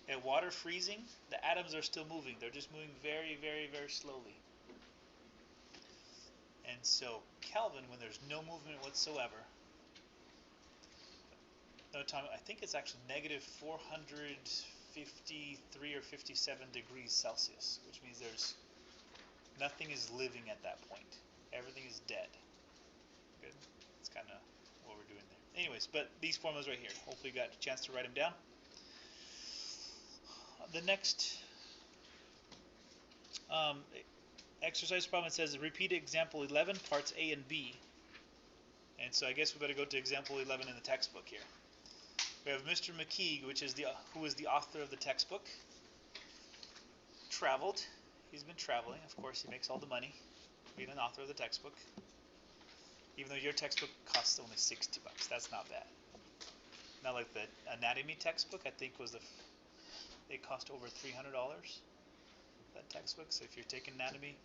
at water freezing, the atoms are still moving. They're just moving very, very, very slowly. And so Kelvin, when there's no movement whatsoever, no time, I think it's actually negative 453 or 57 degrees Celsius, which means nothing is living at that point. Everything is dead. Good. That's kind of what we're doing there. Anyways, but these formulas right here. Hopefully you got a chance to write them down. The next exercise problem says repeat example 11 parts A and B. And so I guess we better go to example 11 in the textbook here. We have Mr. McKeague, who is the author of the textbook. Traveled. He's been traveling. Of course, he makes all the money being an author of the textbook. Even though your textbook costs only $60. That's not bad. Not like the anatomy textbook, I think they cost over $300. That textbook. So if you're taking anatomy,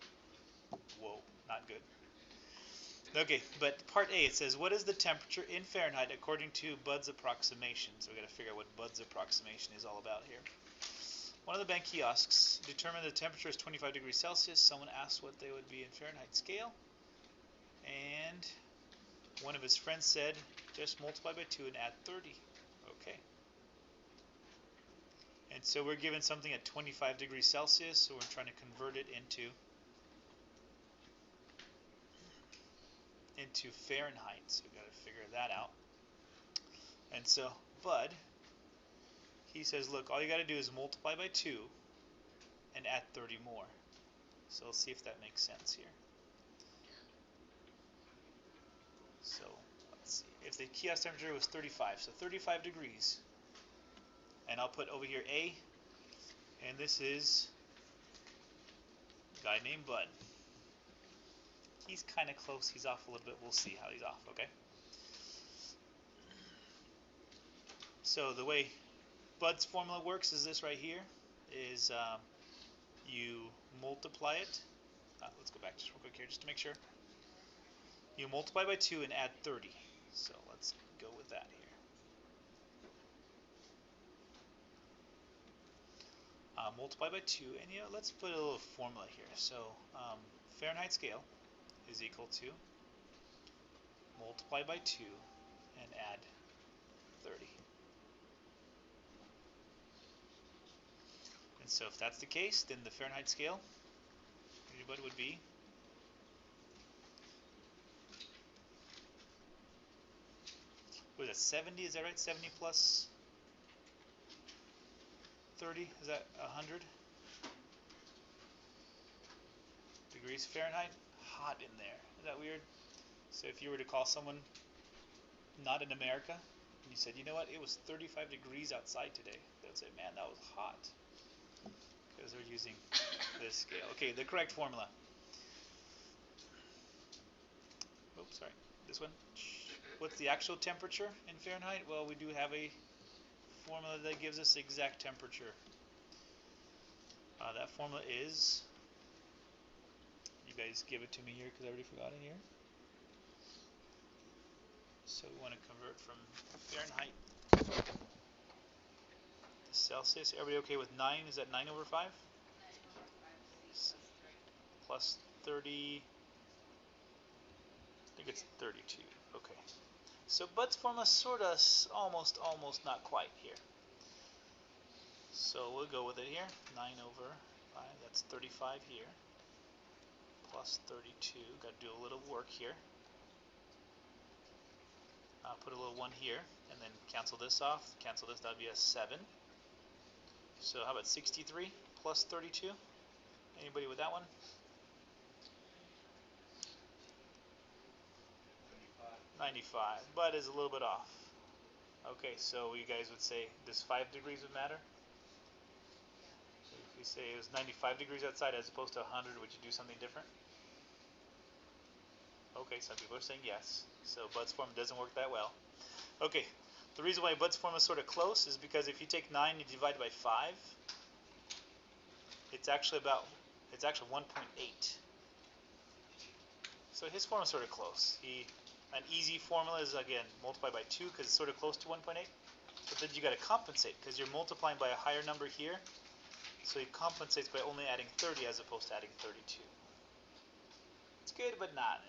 whoa, not good. Okay, but part A, it says, what is the temperature in Fahrenheit according to Bud's approximation? So we got to figure out what Bud's approximation is all about here. One of the bank kiosks determined the temperature is 25 degrees Celsius. Someone asked what they would be in Fahrenheit scale. And one of his friends said, just multiply by 2 and add 30. Okay. And so we're given something at 25 degrees Celsius, so we're trying to convert it into Fahrenheit. So we've got to figure that out. And so Bud, he says, look, all you got to do is multiply by 2 and add 30 more. So let's see if that makes sense here. So let's see. If the kiosk temperature was 35, so 35 degrees. And I'll put over here A, and this is a guy named Bud. He's kind of close. He's off a little bit. We'll see how he's off, okay? So the way Bud's formula works is this right here, is you multiply it. Let's go back just real quick here just to make sure. You multiply by 2 and add 30. So let's go with that here. Multiply by 2, and let's put a little formula here. So Fahrenheit scale is equal to multiply by 2 and add 30. And so if that's the case, then the Fahrenheit scale, everybody would be what is that, 70? Is that right? 70 plus 30? Is that 100 degrees Fahrenheit? Hot in there. Is that weird? So if you were to call someone not in America, and you said, you know what, it was 35 degrees outside today, they would say, man, that was hot. Because they're using this scale. Okay, the correct formula. Oops, sorry. This one. What's the actual temperature in Fahrenheit? Well, we do have a formula that gives us exact temperature. That formula is, you guys give it to me here because I already forgot it here. So we want to convert from Fahrenheit to Celsius. Everybody okay with 9? Is that 9 over 5? 9 over 5 is Plus 30. I think it's 32. Okay. So Bud's formula sort of, almost, not quite here. So we'll go with it here. 9 over 5, that's 35 here. Plus 32, got to do a little work here. Put a little 1 here, and then cancel this off. Cancel this, that would be a 7. So how about 63 plus 32? Anybody with that one? 95. Bud is a little bit off. Okay, so you guys would say, does 5 degrees would matter? If we say it was 95 degrees outside as opposed to 100, would you do something different? Okay, some people are saying yes. So Bud's formula doesn't work that well. Okay, the reason why Bud's formula is sort of close is because if you take 9 and you divide it by 5, it's actually 1.8. So his formula is sort of close. An easy formula is, again, multiply by 2 because it's sort of close to 1.8. But then you got to compensate because you're multiplying by a higher number here. So he compensates by only adding 30 as opposed to adding 32. It's good, but not.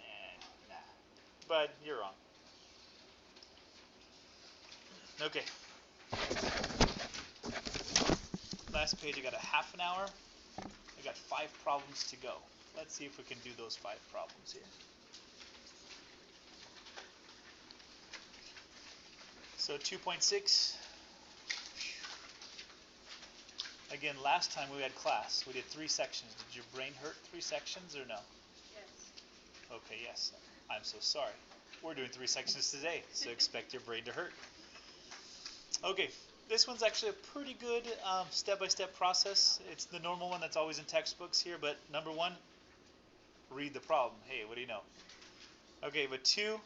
Nah. But you're wrong. Okay. Last page, I got a half an hour. I got 5 problems to go. Let's see if we can do those 5 problems here. So 2.6. Again, last time we had class, we did 3 sections. Did your brain hurt 3 sections or no? Yes. Okay, yes. I'm so sorry. We're doing 3 sections today, so expect your brain to hurt. Okay, this one's actually a pretty good step-by-step process. It's the normal one that's always in textbooks here, but number 1, read the problem. Hey, what do you know? Okay, but 2,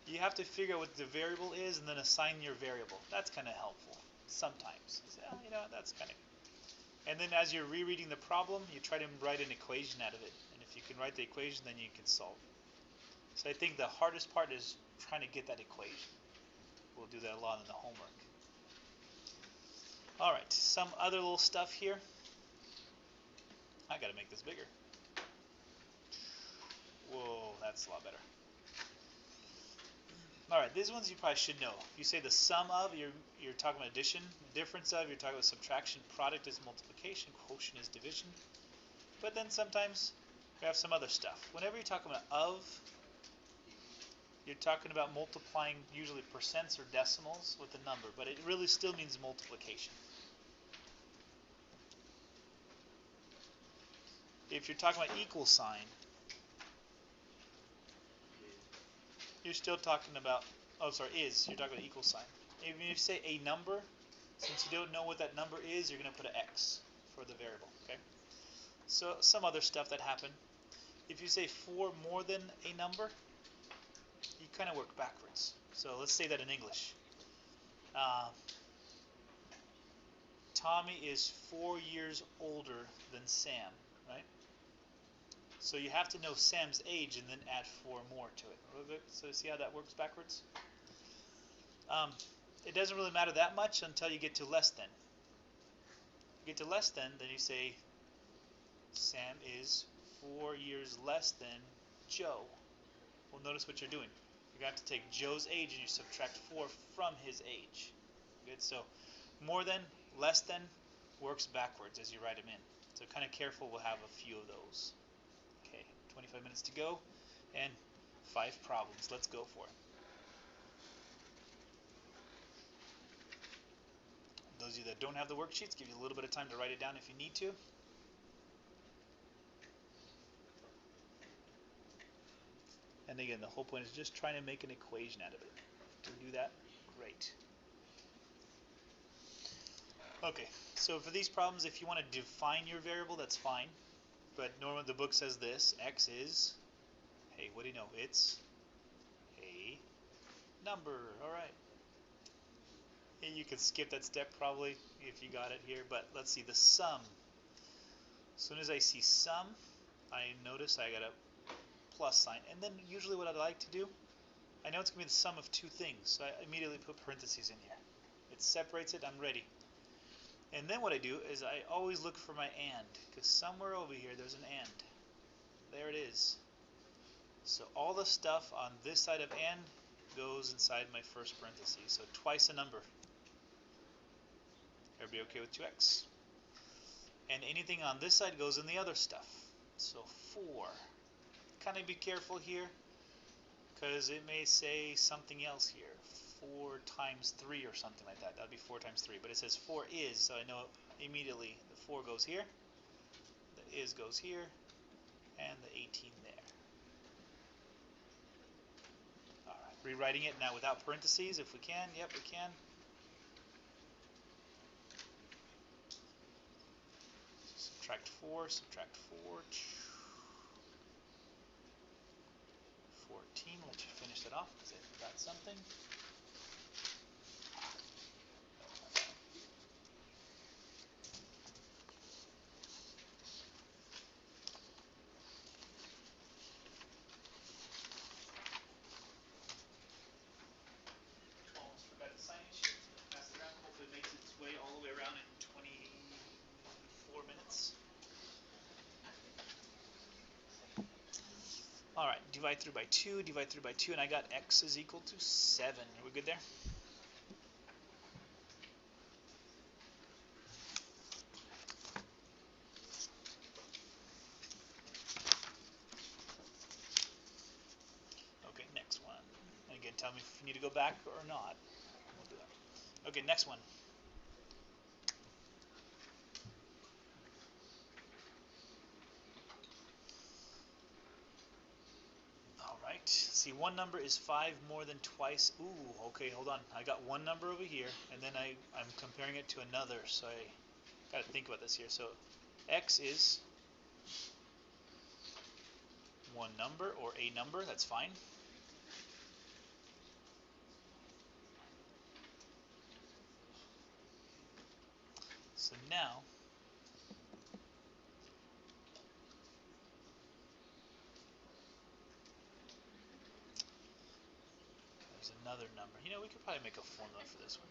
you have to figure out what the variable is and then assign your variable. That's kind of helpful sometimes. So, you know, that's kind of. And then as you're rereading the problem, you try to write an equation out of it. And if you can write the equation, then you can solve it. So I think the hardest part is trying to get that equation. We'll do that a lot in the homework. Alright, some other little stuff here. I gotta make this bigger. Whoa, that's a lot better. Alright, these ones you probably should know. You say the sum of, you're talking about addition. Difference of, you're talking about subtraction. Product is multiplication. Quotient is division. But then sometimes you have some other stuff. Whenever you're talking about of, you're talking about multiplying usually percents or decimals with a number, but it really still means multiplication. If you're talking about equal sign, you're still talking about, you're talking about equal sign. If you say a number, since you don't know what that number is, you're going to put an X for the variable, okay? So some other stuff that happened. If you say 4 more than a number, you kind of work backwards. So let's say that in English. Tommy is 4 years older than Sam, right? So you have to know Sam's age and then add 4 more to it. So see how that works backwards? It doesn't really matter that much until you get to less than. You get to less than, then you say Sam is 4 years less than Joe. Well, notice what you're doing. You're going to have to take Joe's age and you subtract 4 from his age. Good. So more than, less than works backwards as you write them in. So kind of careful, we'll have a few of those. Okay, 25 minutes to go and 5 problems. Let's go for it. Those of you that don't have the worksheets, give you a little bit of time to write it down if you need to. And again, the whole point is just trying to make an equation out of it. To do that, great. Okay, so for these problems, if you want to define your variable, that's fine. But normally the book says this, x is, hey, what do you know? It's a number, alright. You can skip that step probably if you got it here, but let's see, the sum. As soon as I see sum, I notice I got a plus sign. And then usually what I like to do, I know it's going to be the sum of 2 things, so I immediately put parentheses in here. It separates it, I'm ready. And then what I do is I always look for my and, because somewhere over here there's an and. There it is. So all the stuff on this side of and goes inside my first parenthesis. So twice a number. Everybody okay with 2x? And anything on this side goes in the other stuff. So 4. Kind of be careful here, because it may say something else here. 4 times 3 or something like that. That would be 4 times 3. But it says 4 is, so I know immediately the 4 goes here, the is goes here, and the 18 there. Alright, rewriting it now without parentheses if we can. Yep, we can. Subtract 4, subtract 4. 14, let you finish that off because I forgot something. Almost forgot the sign-in sheet. Pass it around. Hopefully it makes its way all the way around in 24 minutes. Alright, divide through by 2, divide through by 2, and I got x is equal to 7. Are we good there? Okay, next one. And again, tell me if you need to go back or not. We'll do that. Okay, next one. Alright, see, one number is 5 more than twice. Ooh, okay, hold on. I got one number over here, and then I'm comparing it to another, so I got to think about this here. So x is one number or a number, that's fine. So now another number. You know, we could probably make a formula for this one.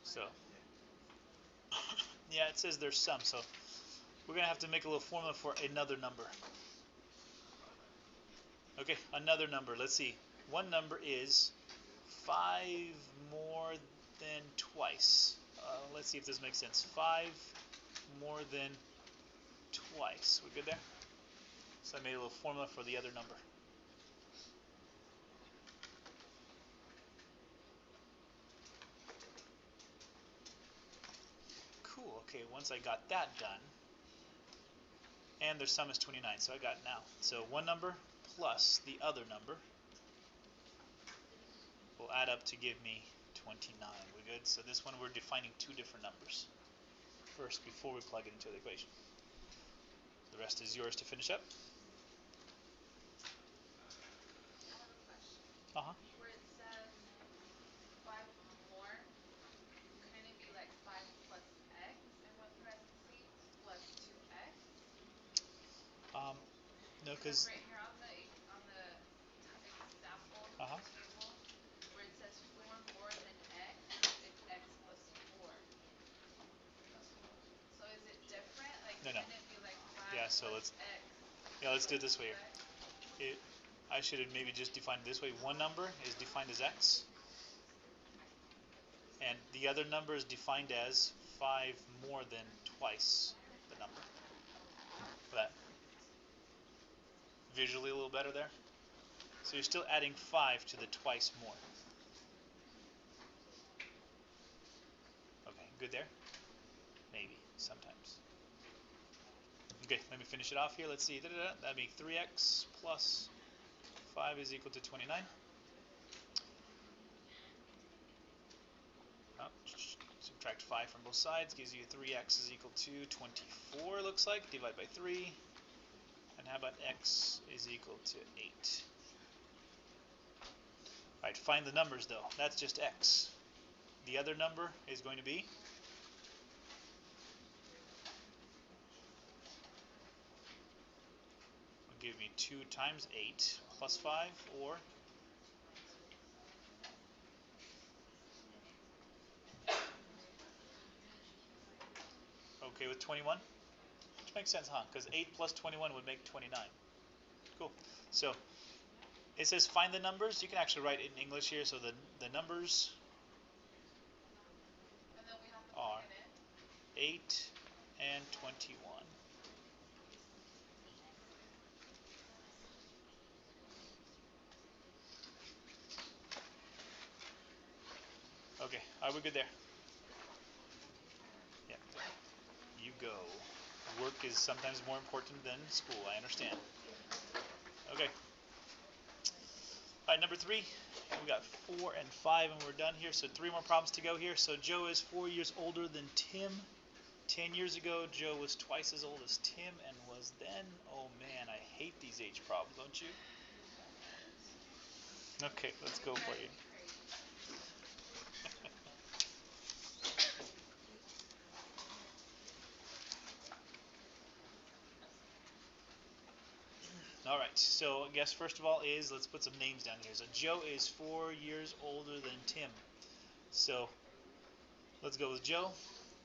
So, yeah, it says there's some, so we're going to have to make a little formula for another number. Okay, another number. Let's see. One number is 5 more than twice. Let's see if this makes sense. 5 more than twice. We good there? So I made a little formula for the other number. Cool. Okay, once I got that done, and their sum is 29, so I got it now. So one number plus the other number will add up to give me 29. We good? So this one we're defining two different numbers first before we plug it into the equation. The rest is yours to finish up. I have a question. Uh-huh. Where it says 5 more, couldn't it be like 5 plus x in one parenthesis plus 2x? No, Because because right here on the example uh-huh. table, where it says 4 more than x, it's x plus 4. So is it different? Like, No, no. couldn't it be like 5 Yeah, so plus let's x let's do it this way. 2x? I should have maybe just defined it this way. One number is defined as x, and the other number is defined as 5 more than twice the number. That visually a little better there. So you're still adding 5 to the twice more. Okay, good there? Maybe, sometimes. Okay, let me finish it off here. Let's see. That'd be 3x plus 5 is equal to 29. Subtract 5 from both sides gives you 3x is equal to 24, looks like. Divide by 3. And how about x is equal to 8? Alright, find the numbers though. That's just x. The other number is going to be will give me 2 times 8 plus 5, or okay with 21? Which makes sense, huh? Because 8 plus 21 would make 29. Cool. So it says find the numbers. You can actually write it in English here. So the numbers And then we have to plug are it in? 8 and 21. Okay, are we good there? Yeah. You go. Work is sometimes more important than school, I understand. Okay. Alright, number 3. We got 4 and 5 and we're done here. So 3 more problems to go here. So Joe is 4 years older than Tim. 10 years ago, Joe was twice as old as Tim and was then. Oh man, I hate these age problems, don't you? Okay, let's go for you. All right, so I guess first of all is, let's put some names down here. So Joe is 4 years older than Tim. So let's go with Joe,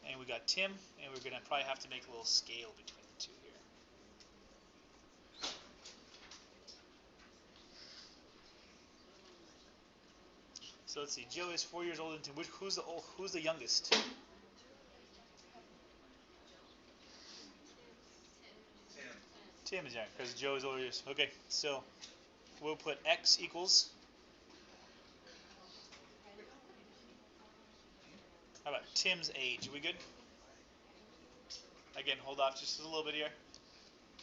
and we got Tim, and we're going to probably have to make a little scale between the two here. So let's see, Joe is 4 years older than Tim. Who's the youngest? Tim is young, because Joe is older. Okay, so we'll put x equals, how about Tim's age? Are we good? Again, hold off just a little bit here.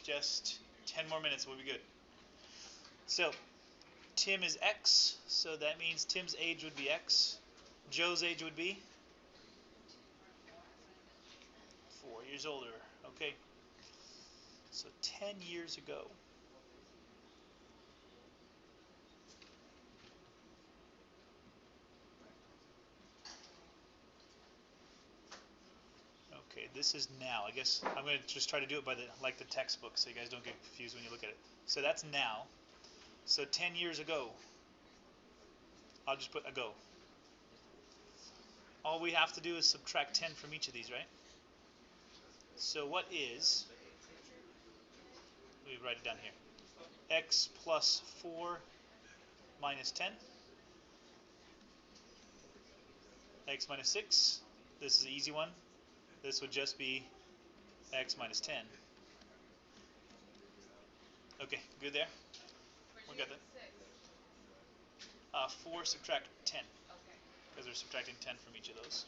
Just 10 more minutes, we'll be good. So Tim is x, so that means Tim's age would be x. Joe's age would be 4 years older. Okay, so 10 years ago. Okay, this is now. I guess I'm going to just try to do it by like the textbook so you guys don't get confused when you look at it. So that's now. So 10 years ago. I'll just put ago. All we have to do is subtract 10 from each of these, right? So what is, let me write it down here, x plus 4 minus 10, x minus 6, this is an easy one, this would just be x minus 10. Okay, good there? We got that. 4 subtract 10, because we're subtracting 10 from each of those.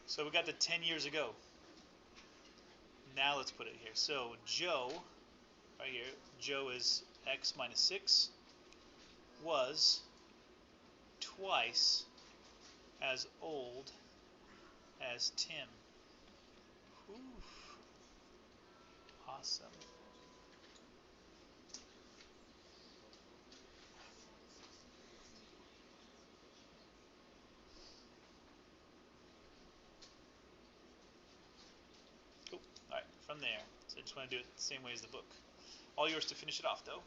So we got the 10 years ago. Now let's put it here. So Joe, right here, Joe is x minus 6, was twice as old as Tim. Oof. Awesome. Cool. Alright, from there. So I just want to do it the same way as the book. All yours to finish it off, though.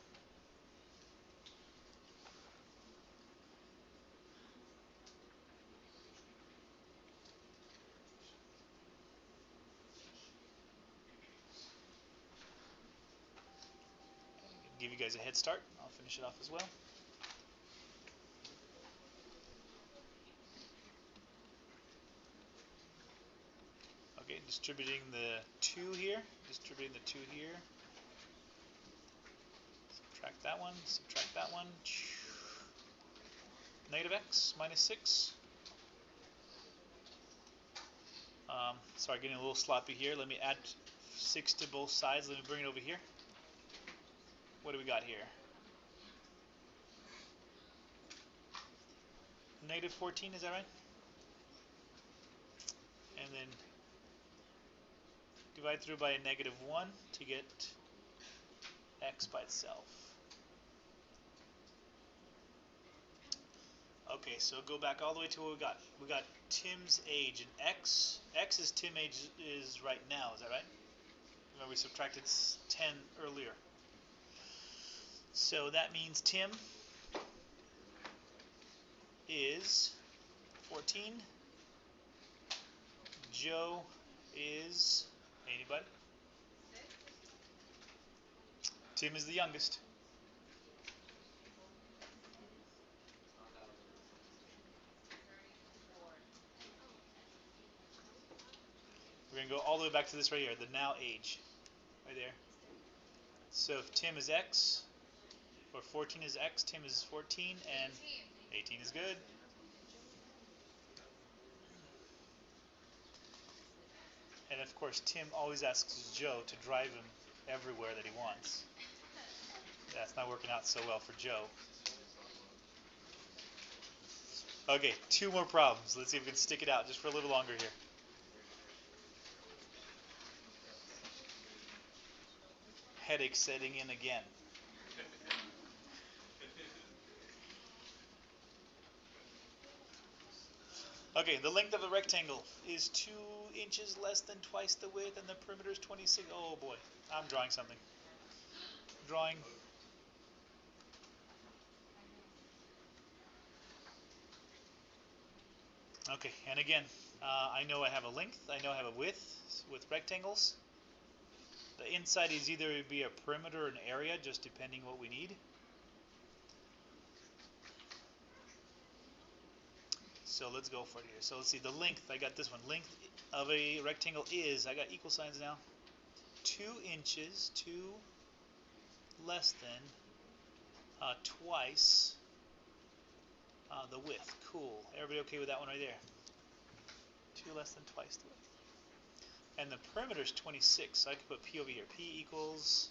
Give you guys a head start. I'll finish it off as well. Okay, distributing the 2 here. Distributing the 2 here. Subtract that one. Subtract that one. Negative x minus 6. Sorry, getting a little sloppy here. Let me add 6 to both sides. Let me bring it over here. What do we got here? Negative 14, is that right? And then divide through by a negative 1 to get x by itself. Okay, so go back all the way to what we got. We got Tim's age, and x is Tim's age is right now, is that right? Remember we subtracted 10 earlier. So that means Tim is 14. Joe is, anybody? Tim is the youngest. We're going to go all the way back to this right here, the now age, right there. So if Tim is x, or 14 is x, Tim is 14, and 18 is good. And of course, Tim always asks Joe to drive him everywhere that he wants. That's not working out so well for Joe. Okay, 2 more problems. Let's see if we can stick it out just for a little longer here. Headache setting in again. Okay, the length of a rectangle is 2 inches less than twice the width, and the perimeter is 26. Oh boy, I'm drawing something. Drawing. Okay, and again, I know I have a length, I know I have a width with rectangles. The inside is either be a perimeter or an area, just depending what we need. So let's go for it here. So let's see, the length, I got this one. Length of a rectangle is, I got equal signs now, 2 inches, 2 less than twice the width. Cool. Everybody okay with that one right there? 2 less than twice the width. And the perimeter is 26, so I could put P over here. P equals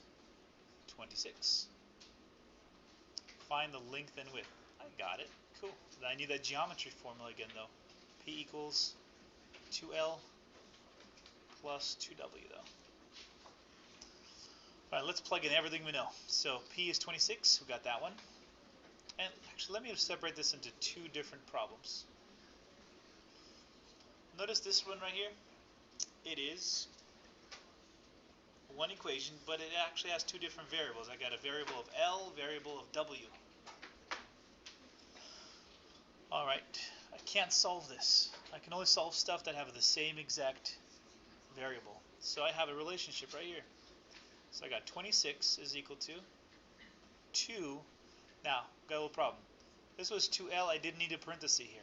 26. Find the length and width. I got it. Cool. I need that geometry formula again, though. P equals 2L plus 2W, though. All right, let's plug in everything we know. So P is 26. We got that one. And actually, let me separate this into 2 different problems. Notice this one right here. it is one equation, but it actually has two different variables. I got a variable of L, variable of W. Alright, I can't solve this. I can only solve stuff that have the same exact variable. So I have a relationship right here. So I got 26 is equal to 2. Now, got a little problem. This was 2L, I didn't need a parenthesis here.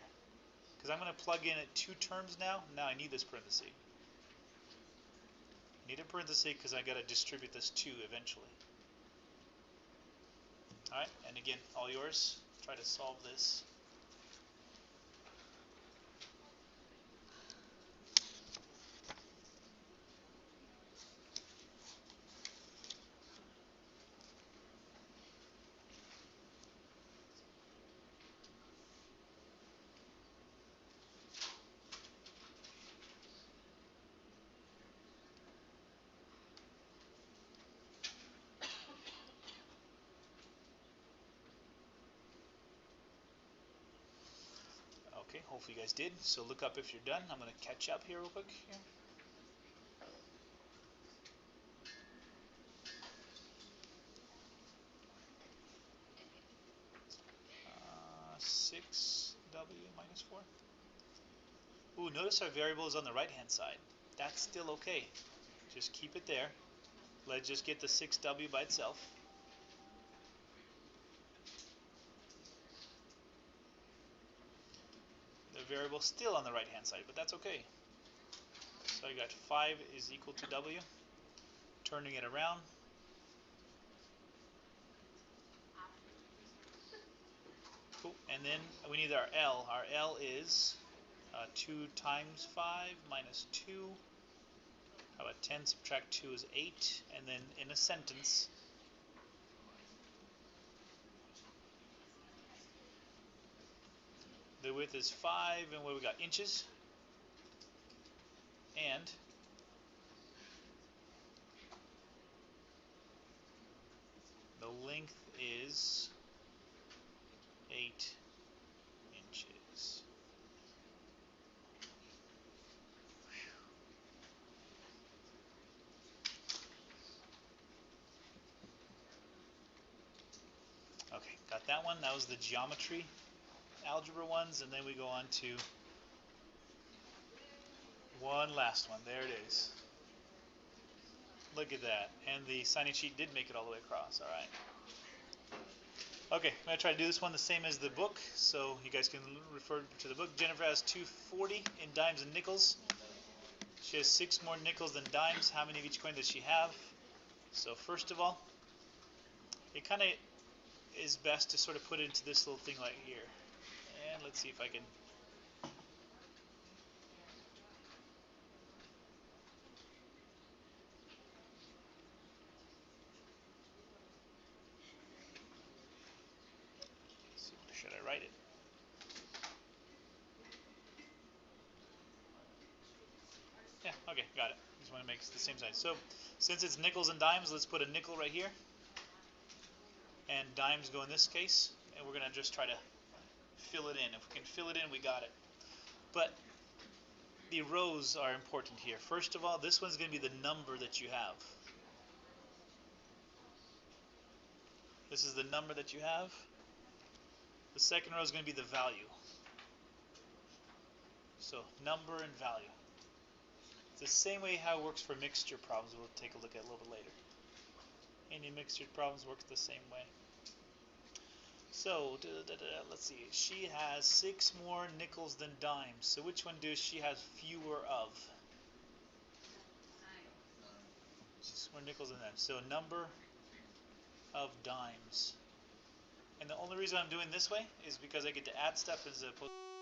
Because I'm going to plug in at two terms now. Now I need this parenthesis. Need a parenthesis because I got to distribute this 2 eventually. Alright, and again, all yours. Try to solve this. Okay, hopefully you guys did. So look up if you're done. I'm going to catch up here real quick. Here. 6W minus 4. Ooh, notice our variable is on the right hand side. That's still okay. Just keep it there. Let's just get the 6W by itself. The variable still on the right hand side, but that's okay. So I got 5 is equal to W. Turning it around. Cool. And then we need our L. Our L is 2 times 5 minus 2. How about 10 subtract 2 is 8. And then in a sentence, the width is 5. And what we got? Inches. And the length is 8 inches. Okay, got that one. That was the geometry algebra ones, and then we go on to one last one. There it is. Look at that. And the sign-in sheet did make it all the way across. All right. Okay, I'm going to try to do this one the same as the book, so you guys can refer to the book. Jennifer has 240 in dimes and nickels. She has 6 more nickels than dimes. How many of each coin does she have? So first of all, it kind of is best to sort of put it into this little thing right here. And let's see if I can... Should I write it? Yeah, okay, got it. Just want to make it the same size. So, since it's nickels and dimes, let's put a nickel right here. And dimes go in this case. And we're going to just try to fill it in. If we can fill it in, we got it. But the rows are important here. First of all, this one's going to be the number that you have. This is the number that you have. The second row is going to be the value. So, number and value. It's the same way how it works for mixture problems. We'll take a look at a little bit later. Any mixture problems work the same way. So, let's see. She has 6 more nickels than dimes. So which one does she have fewer of? 6 more nickels than dimes. So number of dimes. And the only reason I'm doing this way is because I get to add stuff as opposed to